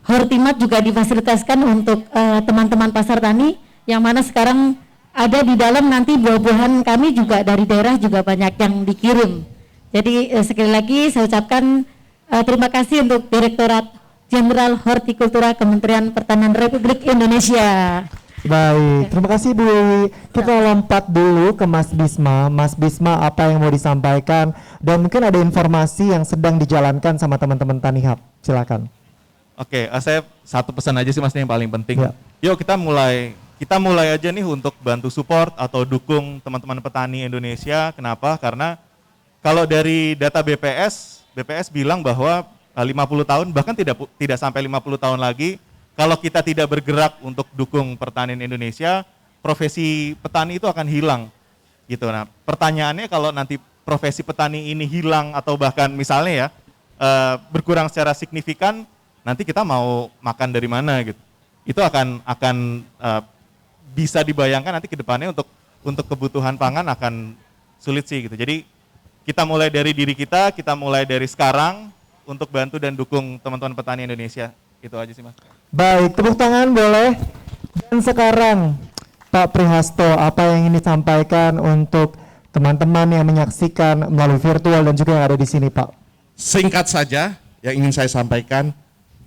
Hortimat juga difasilitaskan untuk teman-teman Pasar Tani yang mana sekarang ada di dalam, nanti buah-buahan kami juga dari daerah juga banyak yang dikirim. Jadi sekali lagi saya ucapkan terima kasih untuk Direktorat Jenderal Hortikultura Kementerian Pertanian Republik Indonesia. Baik, terima kasih Bu Wiwi. Kita lompat dulu ke Mas Bisma. Mas Bisma, apa yang mau disampaikan? Dan mungkin ada informasi yang sedang dijalankan sama teman-teman Tani Hub. Silakan. Oke, saya satu pesan aja sih Mas yang paling penting. Ya. Yuk kita mulai aja nih untuk bantu support atau dukung teman-teman petani Indonesia. Kenapa? Karena kalau dari data BPS bilang bahwa 50 tahun bahkan tidak sampai 50 tahun lagi, kalau kita tidak bergerak untuk dukung pertanian Indonesia, profesi petani itu akan hilang. Gitu. Nah, pertanyaannya kalau nanti profesi petani ini hilang atau bahkan misalnya ya berkurang secara signifikan, nanti kita mau makan dari mana gitu. Itu akan bisa dibayangkan nanti ke depannya untuk kebutuhan pangan akan sulit sih gitu. Jadi kita mulai dari diri kita mulai dari sekarang untuk bantu dan dukung teman-teman petani Indonesia. Itu aja sih Mas. Baik, tepuk tangan boleh. Dan sekarang Pak Prihasto, apa yang ingin disampaikan untuk teman-teman yang menyaksikan melalui virtual dan juga yang ada di sini Pak? Singkat saja yang ingin saya sampaikan,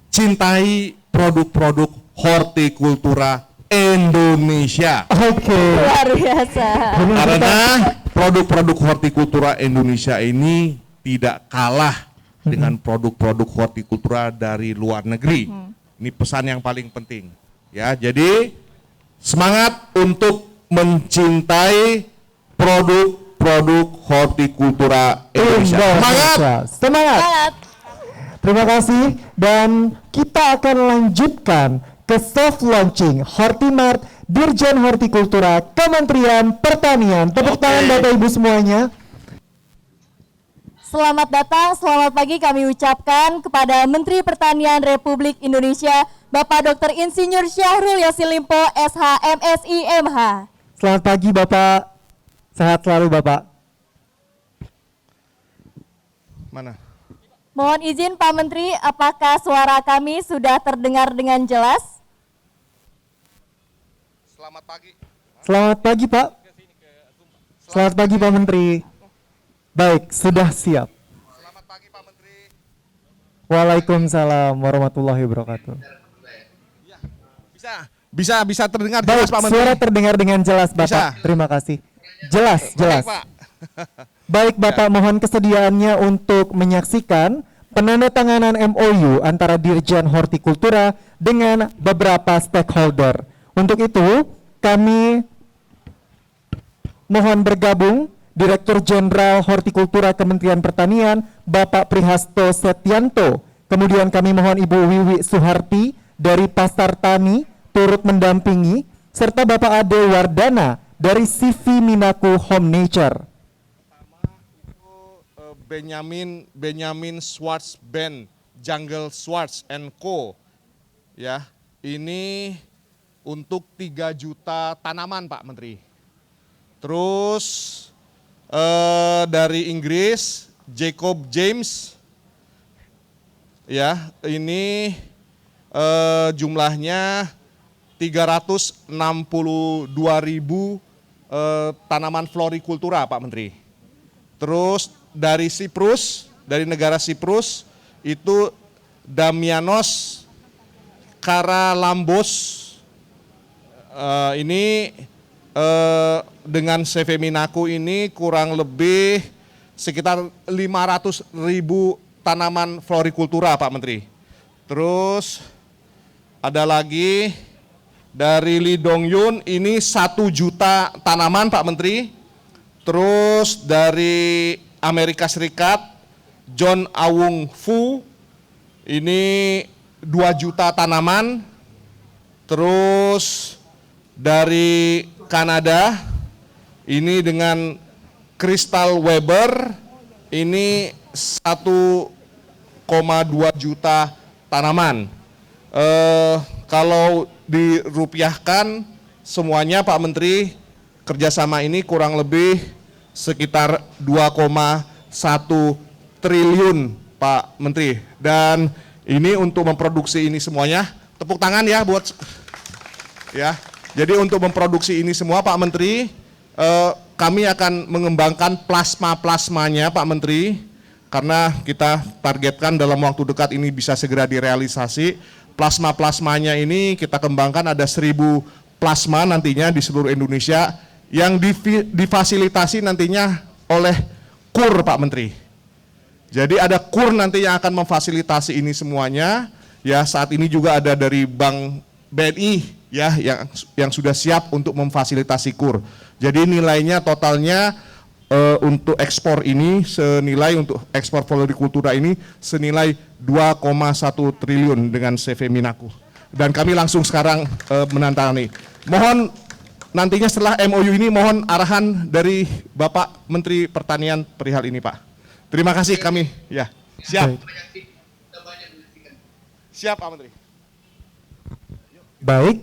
cintai produk-produk hortikultura Indonesia. Oke. Luar biasa. Karena produk-produk hortikultura Indonesia ini tidak kalah dengan produk-produk hortikultura dari luar negeri. Ini pesan yang paling penting. Ya, jadi semangat untuk mencintai produk-produk hortikultura Indonesia. Semangat. Semangat. Terima kasih dan kita akan lanjutkan ke soft launching Hortimart Dirjen Hortikultura Kementerian Pertanian. Tepuk tangan Bapak Ibu semuanya. Selamat datang, selamat pagi kami ucapkan kepada Menteri Pertanian Republik Indonesia, Bapak Dr. Insinyur Syahrul Yassin Limpo, SH, MSI, MH. Selamat pagi Bapak. Sehat selalu Bapak. Mana? Mohon izin Pak Menteri, apakah suara kami sudah terdengar dengan jelas? Selamat pagi. Selamat pagi Pak. Selamat pagi Pak Menteri. Baik, sudah siap. Selamat pagi Pak Menteri. Waalaikumsalam warahmatullahi wabarakatuh. Bisa terdengar Baik, jelas Pak Menteri. suara terdengar dengan jelas Bapak. Bisa. Terima kasih. Jelas. Baik, Pak. Baik Bapak, mohon kesediaannya untuk menyaksikan penandatanganan MOU antara Dirjen Hortikultura dengan beberapa stakeholder. Untuk itu, kami mohon bergabung Direktur Jenderal Hortikultura Kementerian Pertanian, Bapak Prihasto Setianto. Kemudian kami mohon Ibu Wiwi Suharti dari Pasar Tani turut mendampingi, serta Bapak Ade Wardana dari CV Minaku Home Nature. Benjamin Schwartz Band, Jungle Schwartz and Co. Ya, ini untuk 3 juta tanaman Pak Menteri. Terus dari Inggris, Jacob James, ya ini jumlahnya 362.000 tanaman florikultura Pak Menteri. Terus dari Siprus, dari negara Siprus itu Damianos Karalambos, ini dengan CV Minaku ini kurang lebih sekitar 500.000 tanaman florikultura Pak Menteri. Terus ada lagi dari Lee Dong Yun ini 1 juta tanaman Pak Menteri. Terus dari Amerika Serikat John Awung Fu ini 2 juta tanaman. Terus dari Kanada ini dengan Crystal Weber ini 1,2 juta tanaman. Kalau dirupiahkan semuanya Pak Menteri, kerjasama ini kurang lebih sekitar 2,1 triliun Pak Menteri. Dan ini untuk memproduksi ini semuanya, tepuk tangan ya buat ya. Jadi untuk memproduksi ini semua Pak Menteri, kami akan mengembangkan plasma-plasmanya Pak Menteri, karena kita targetkan dalam waktu dekat ini bisa segera direalisasi. Plasma-plasmanya ini kita kembangkan ada 1.000 plasma nantinya di seluruh Indonesia yang difasilitasi nantinya oleh KUR Pak Menteri. Jadi ada KUR nanti yang akan memfasilitasi ini semuanya. Ya, saat ini juga ada dari Bank BNI ya yang sudah siap untuk memfasilitasi KUR. Jadi nilainya totalnya untuk ekspor ini senilai, untuk ekspor florikultura ini senilai 2,1 triliun dengan CV Minaku. Dan kami langsung sekarang menandatangani. Mohon nantinya setelah MOU ini mohon arahan dari Bapak Menteri Pertanian perihal ini Pak. Terima kasih kami ya. Siap. Siap Pak Menteri. Baik,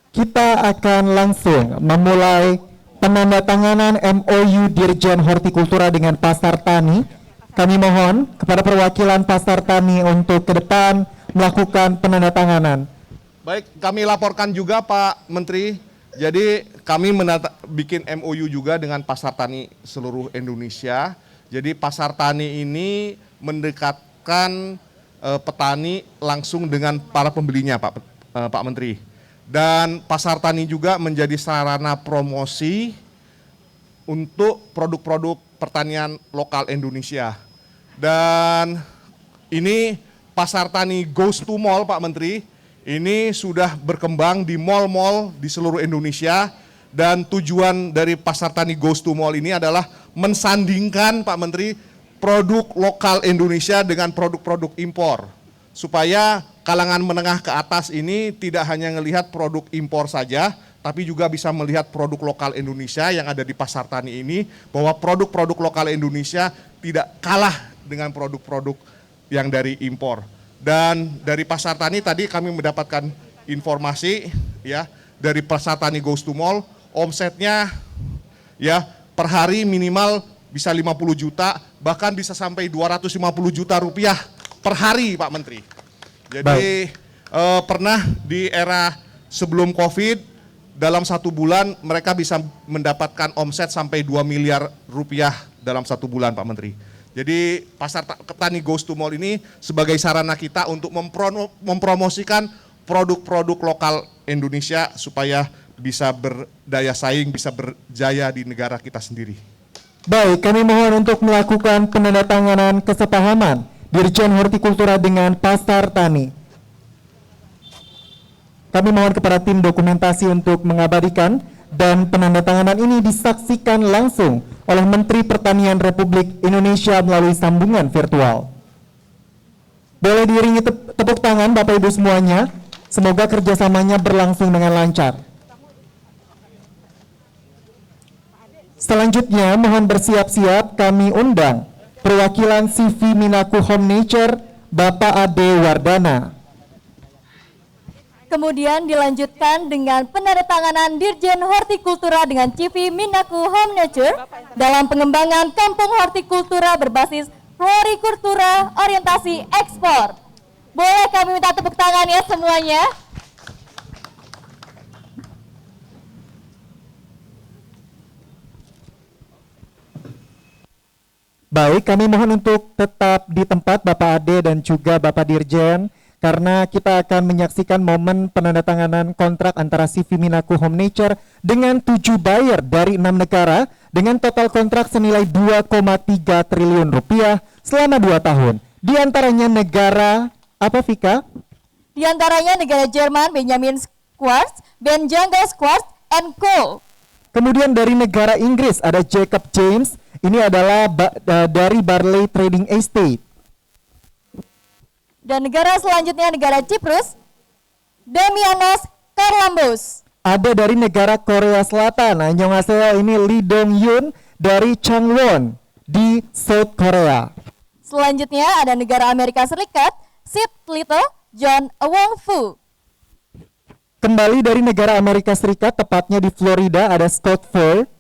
kita akan langsung memulai penandatanganan MOU Dirjen Hortikultura dengan Pasar Tani. Kami mohon kepada perwakilan Pasar Tani untuk ke depan melakukan penandatanganan. Baik, kami laporkan juga Pak Menteri. Jadi kami bikin MOU juga dengan Pasar Tani seluruh Indonesia. Jadi Pasar Tani ini mendekatkan petani langsung dengan para pembelinya Pak Menteri. Dan Pasar Tani juga menjadi sarana promosi untuk produk-produk pertanian lokal Indonesia. Dan ini Pasar Tani Goes to Mall Pak Menteri, ini sudah berkembang di mall-mall di seluruh Indonesia. Dan tujuan dari Pasar Tani Goes to Mall ini adalah mensandingkan Pak Menteri produk lokal Indonesia dengan produk-produk impor. Supaya kalangan menengah ke atas ini tidak hanya melihat produk impor saja, tapi juga bisa melihat produk lokal Indonesia yang ada di pasar tani ini, bahwa produk-produk lokal Indonesia tidak kalah dengan produk-produk yang dari impor. Dan dari pasar tani tadi kami mendapatkan informasi ya dari pasar tani Goes to Mall, omsetnya ya per hari minimal bisa 50 juta, bahkan bisa sampai 250 juta rupiah per hari, Pak Menteri. Jadi pernah di era sebelum COVID, dalam 1 bulan mereka bisa mendapatkan omset sampai 2 miliar rupiah dalam 1 bulan, Pak Menteri. Jadi pasar tani Goes to Mall ini sebagai sarana kita untuk mempromosikan produk-produk lokal Indonesia supaya bisa berdaya saing, bisa berjaya di negara kita sendiri. Baik, kami mohon untuk melakukan penandatanganan kesepahaman Dirjen Hortikultura dengan Pasar Tani. Kami mohon kepada tim dokumentasi untuk mengabadikan dan penandatanganan ini disaksikan langsung oleh Menteri Pertanian Republik Indonesia melalui sambungan virtual. Boleh diiringi tepuk tangan Bapak Ibu semuanya, semoga kerjasamanya berlangsung dengan lancar. Selanjutnya mohon bersiap-siap, kami undang perwakilan CV Minaku Home Nature, Bapak Ade Wardana. Kemudian dilanjutkan dengan penandatanganan Dirjen Hortikultura dengan CV Minaku Home Nature dalam pengembangan kampung hortikultura berbasis florikultura orientasi ekspor. Boleh kami minta tepuk tangan ya semuanya. Baik, kami mohon untuk tetap di tempat Bapak Ade dan juga Bapak Dirjen, karena kita akan menyaksikan momen penandatanganan kontrak antara CV Minaku Home Nature dengan 7 buyer dari 6 negara dengan total kontrak senilai 2,3 triliun rupiah selama 2 tahun. Di antaranya negara apa, Vika? Di antaranya negara Jerman, Benjamin Quartz, Ben Jangles Quartz & Co. Kemudian dari negara Inggris ada Jacob James, ini adalah dari Barley Trading Estate. Dan negara selanjutnya negara Cyprus, Damianos Karlambos. Ada dari negara Korea Selatan, annyeonghaseyo, ini Lee Dong Yoon dari Changwon di South Korea. Selanjutnya ada negara Amerika Serikat, Sid Little, John Wong Fu. Kembali dari negara Amerika Serikat, tepatnya di Florida, ada Scott Ford.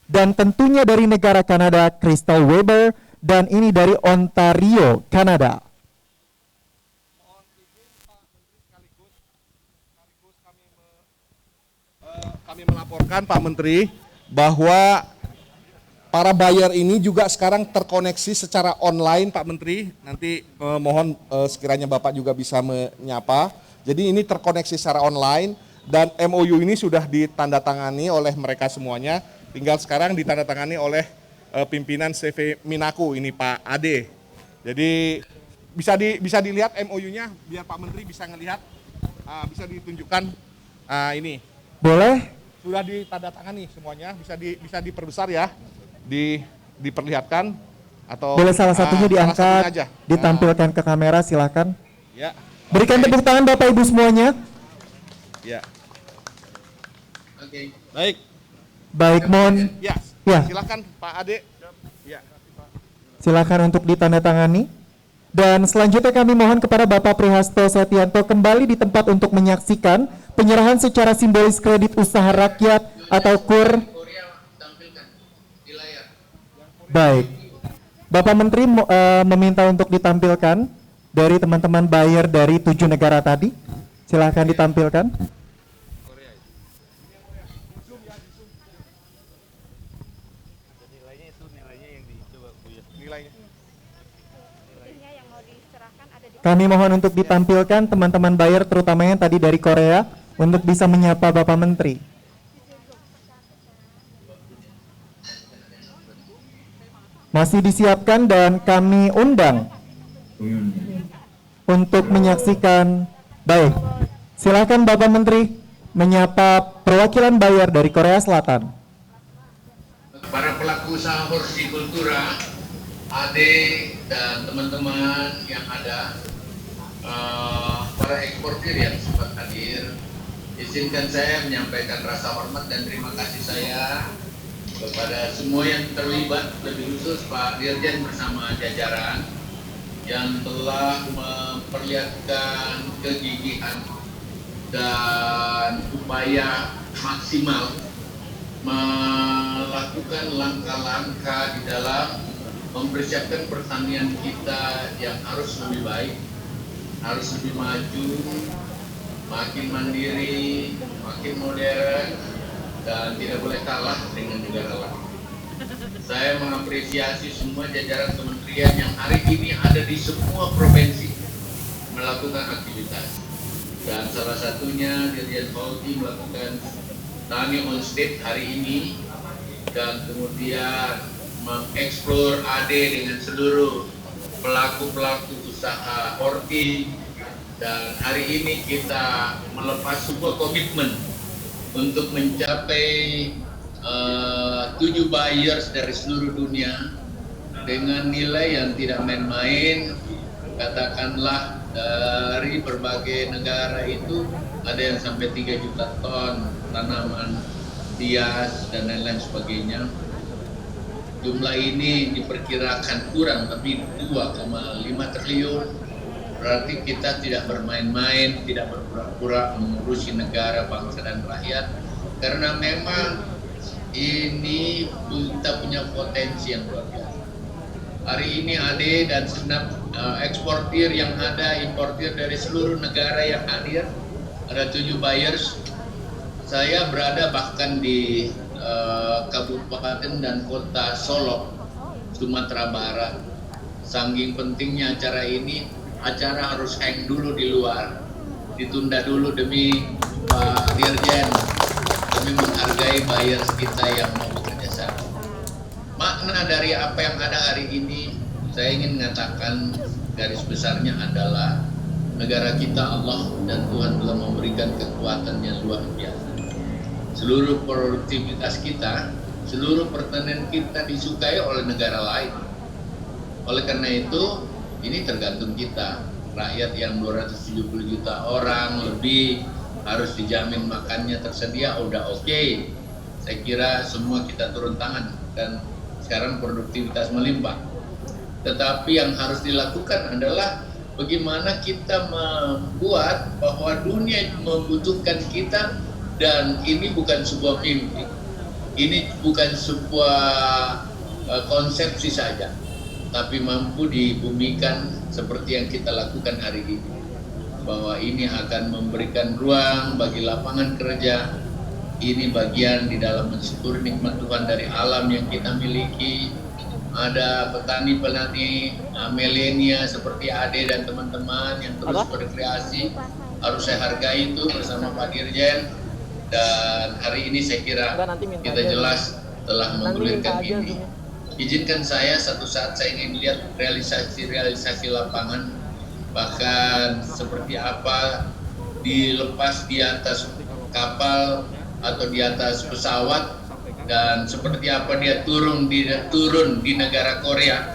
Dan tentunya dari negara Kanada, Crystal Weber, dan ini dari Ontario, Kanada. Kami melaporkan Pak Menteri bahwa para buyer ini juga sekarang terkoneksi secara online, Pak Menteri. Nanti mohon sekiranya Bapak juga bisa menyapa. Jadi ini terkoneksi secara online dan MOU ini sudah ditandatangani oleh mereka semuanya. Tinggal sekarang ditandatangani oleh pimpinan CV Minaku ini Pak Ade. Jadi bisa dilihat MOU-nya biar Pak Menteri bisa ngelihat, bisa ditunjukkan ini. Boleh? Sudah ditandatangani semuanya, bisa diperbesar ya, diperlihatkan atau boleh salah satunya diangkat, salah satunya aja. ditampilkan ke kamera, silakan. Ya. Berikan tepuk tangan Bapak Ibu semuanya. Ya. Oke. Baik. Baik, mohon. Ya. Ya. Silakan Pak Ade. Ya. Silakan untuk ditandatangani. Dan selanjutnya kami mohon kepada Bapak Prihasto Setianto kembali di tempat untuk menyaksikan penyerahan secara simbolis kredit usaha rakyat atau KUR. Baik. Bapak Menteri meminta untuk ditampilkan dari teman-teman buyer dari 7 negara tadi. Silakan ditampilkan. Kami mohon untuk ditampilkan teman-teman buyer terutama yang tadi dari Korea untuk bisa menyapa Bapak Menteri. Masih disiapkan dan kami undang untuk menyaksikan. Baik, silakan Bapak Menteri menyapa perwakilan buyer dari Korea Selatan. Para pelaku usaha hortikultura, adik dan teman-teman yang ada, para eksportir yang sempat hadir, izinkan saya menyampaikan rasa hormat dan terima kasih saya kepada semua yang terlibat, lebih khusus Pak Dirjen bersama jajaran yang telah memperlihatkan kegigihan dan upaya maksimal melakukan langkah-langkah di dalam mempersiapkan pertanian kita yang harus lebih baik, harus lebih maju, makin mandiri, makin modern, dan tidak boleh kalah dengan negara lain. Saya mengapresiasi semua jajaran kementerian yang hari ini ada di semua provinsi melakukan aktivitas. Dan salah satunya Dirjen Polti melakukan Tani on State hari ini, dan kemudian mengeksplor AD dengan seluruh pelaku-pelaku usaha horti, dan hari ini kita melepas sebuah komitmen untuk mencapai 7 buyers dari seluruh dunia dengan nilai yang tidak main-main. Katakanlah dari berbagai negara itu ada yang sampai 3 juta ton tanaman hias dan lain-lain sebagainya. Jumlah ini diperkirakan kurang lebih 2,5 triliun. Berarti kita tidak bermain-main, tidak berpura-pura mengurusi negara, bangsa dan rakyat, karena memang ini kita punya potensi yang luar biasa. Hari ini AD dan segenap eksportir yang ada, importir dari seluruh negara yang hadir, ada 7 buyers. Saya berada bahkan di Kabupaten dan Kota Solok, Sumatera Barat. Saking pentingnya acara ini, acara harus hang dulu di luar, ditunda dulu demi Pak Dirjen, demi menghargai buyers kita yang mau bekerja sama. Makna dari apa yang ada hari ini, saya ingin mengatakan garis besarnya adalah negara kita Allah dan Tuhan telah memberikan kekuatan yang luar biasa. Seluruh produktivitas kita, seluruh pertanian kita disukai oleh negara lain. Oleh karena itu, ini tergantung kita. Rakyat yang 270 juta orang lebih harus dijamin makannya tersedia, udah oke. Saya kira semua kita turun tangan dan sekarang produktivitas melimpah. Tetapi yang harus dilakukan adalah bagaimana kita membuat bahwa dunia membutuhkan kita, dan ini bukan sebuah mimpi. Ini bukan sebuah konsepsi saja, tapi mampu dibumikan seperti yang kita lakukan hari ini. Bahwa ini akan memberikan ruang bagi lapangan kerja. Ini bagian di dalam mensyukuri nikmat Tuhan dari alam yang kita miliki. Ada petani-petani milenia seperti Ade dan teman-teman yang terus berkreasi. Harus saya hargai itu bersama Pak Dirjen. Dan hari ini saya kira kita jelas telah menggulirkan ini. Izinkan saya satu saat saya ingin lihat realisasi lapangan, bahkan seperti apa dilepas di atas kapal atau di atas pesawat, dan seperti apa dia turun di negara Korea,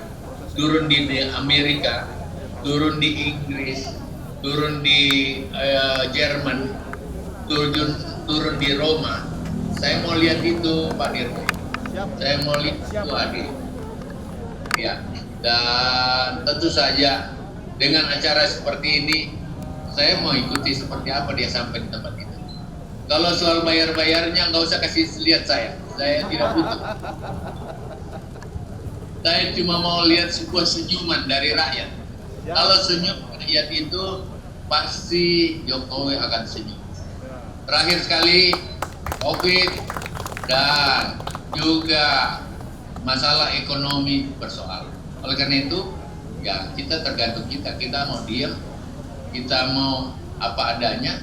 turun di Amerika, turun di Inggris, turun di Jerman, turun di Roma. Saya mau lihat itu Pak Dirjen. Saya mau lihat itu Adi. Ya, dan tentu saja dengan acara seperti ini, saya mau ikuti seperti apa dia sampai di tempat itu. Kalau soal bayar-bayarnya nggak usah kasih lihat saya tidak butuh. Saya cuma mau lihat sebuah senyuman dari rakyat. Kalau senyum rakyat itu pasti Jokowi akan senyum. Terakhir sekali, COVID dan juga masalah ekonomi bersoal. Oleh karena itu, ya kita tergantung kita mau diam, kita mau apa adanya,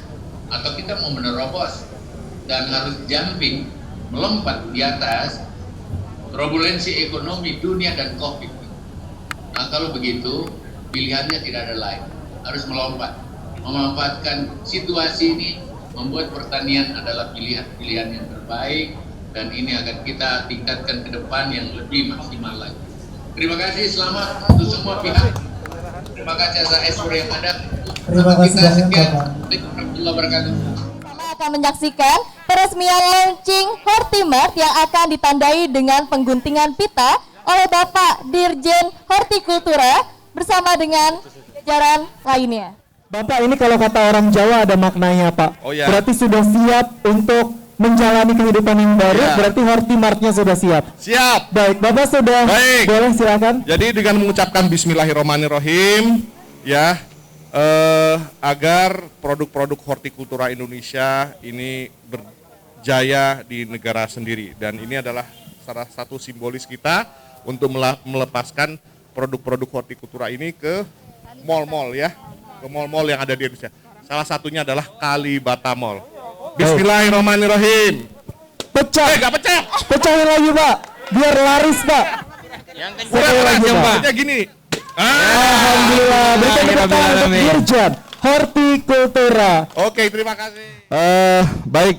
atau kita mau menerobos dan harus jumping, melompat di atas turbulensi ekonomi dunia dan COVID. Nah kalau begitu, pilihannya tidak ada lain, harus melompat, memanfaatkan situasi ini. Membuat pertanian adalah pilihan yang terbaik, dan ini akan kita tingkatkan ke depan yang lebih maksimal lagi. Terima kasih, selamat untuk semua pihak. Terima kasih atas ekspor yang ada. Terima kasih banyak, sekian. Bapak. Assalamualaikum warahmatullahi wabarakatuh. akan menyaksikan peresmian launching Hortimart yang akan ditandai dengan pengguntingan pita oleh Bapak Dirjen Hortikultura bersama dengan jajaran lainnya. Bapak, ini kalau kata orang Jawa ada maknanya, Pak. Oh, ya. Berarti sudah siap untuk menjalani kehidupan yang baru, Ya. berarti Hortimartnya sudah siap. Siap. Baik, Bapak sudah. Baik. Boleh silakan. Jadi dengan mengucapkan Bismillahirrahmanirrahim, ya, agar produk-produk hortikultura Indonesia ini berjaya di negara sendiri. Dan ini adalah salah satu simbolis kita untuk melepaskan produk-produk hortikultura ini ke mall-mall ya, ke mall-mall yang ada di Indonesia. Salah satunya adalah Kalibata Mall. Bismillahirrahmanirrahim. Pecah. Gak pecah. Pecahin lagi, Pak. Biar laris, Pak. Kurang lagi, yang Pak. Pecah gini. Alhamdulillah. Berikan tepuk tangan untuk Dirjen Hortikultura. Oke, terima kasih. Baik,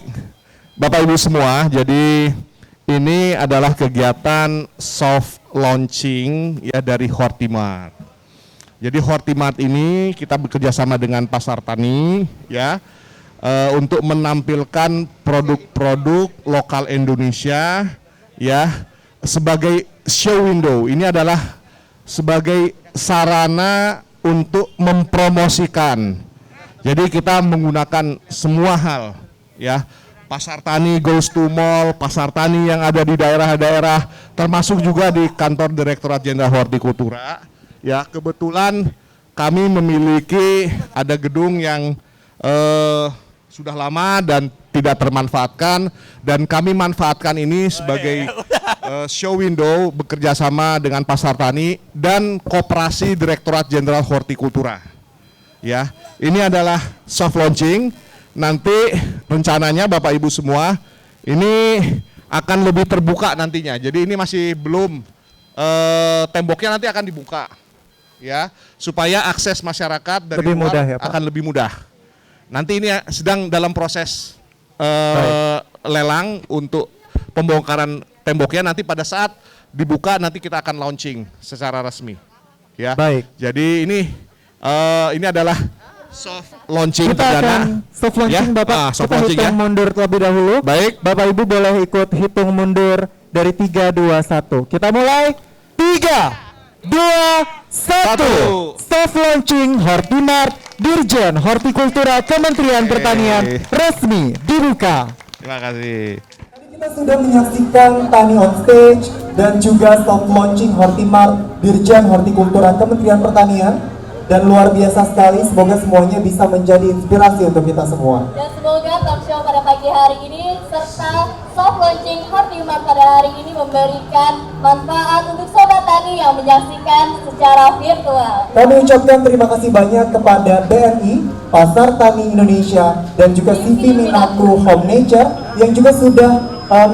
Bapak Ibu semua, jadi ini adalah kegiatan soft launching ya dari Hortimart. Jadi Hortimart ini kita bekerja sama dengan Pasar Tani ya untuk menampilkan produk-produk lokal Indonesia ya sebagai show window. Ini adalah sebagai sarana untuk mempromosikan. Jadi kita menggunakan semua hal ya. Pasar Tani goes to mall, Pasar Tani yang ada di daerah-daerah, termasuk juga di kantor Direktorat Jenderal Hortikultura. Ya, kebetulan kami memiliki ada gedung yang sudah lama dan tidak termanfaatkan, dan kami manfaatkan ini sebagai show window bekerja sama dengan Pasar Tani dan Koperasi Direktorat Jenderal Hortikultura. Ya, ini adalah soft launching. Nanti rencananya Bapak Ibu semua ini akan lebih terbuka nantinya. Jadi ini masih belum temboknya nanti akan dibuka ya supaya akses masyarakat dari Lebih luar mudah ya, Pak? akan lebih mudah. Nanti ini sedang dalam proses lelang untuk pembongkaran temboknya, nanti pada saat dibuka nanti kita akan launching secara resmi. Ya. Baik. Jadi ini adalah soft launching Kita perdana. akan soft launching, Ya. Bapak. Soft Kita launching hitung ya. mundur terlebih dahulu. Baik. Bapak Ibu boleh ikut hitung mundur dari 3, 2, 1. Kita mulai. 3, 2, 1. Soft launching Hortimart Dirjen Hortikultura Kementerian Pertanian resmi dibuka. Terima kasih. Kita sudah menyaksikan Tani on Stage dan juga soft launching Hortimart Dirjen Hortikultura Kementerian Pertanian, dan luar biasa sekali. Semoga semuanya bisa menjadi inspirasi untuk kita semua. Dan semoga talk show pada pagi hari ini serta soft launching Hortimart pada hari ini memberikan manfaat untuk sobat tani yang menyaksikan secara virtual. Kami ucapkan terima kasih banyak kepada BNI, Pasar Tani Indonesia, dan juga CV Minaku Home Nature yang juga sudah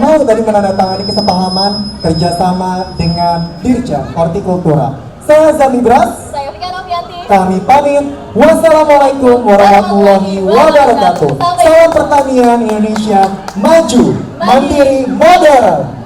mau tadi menandatangani kesepahaman kerjasama dengan Dirjen Hortikultura. Saya Zami Bras. Saya Fika Novianti. Kami pamit. Wassalamualaikum warahmatullahi wabarakatuh. Salam pertanian Indonesia maju, mandiri, modern.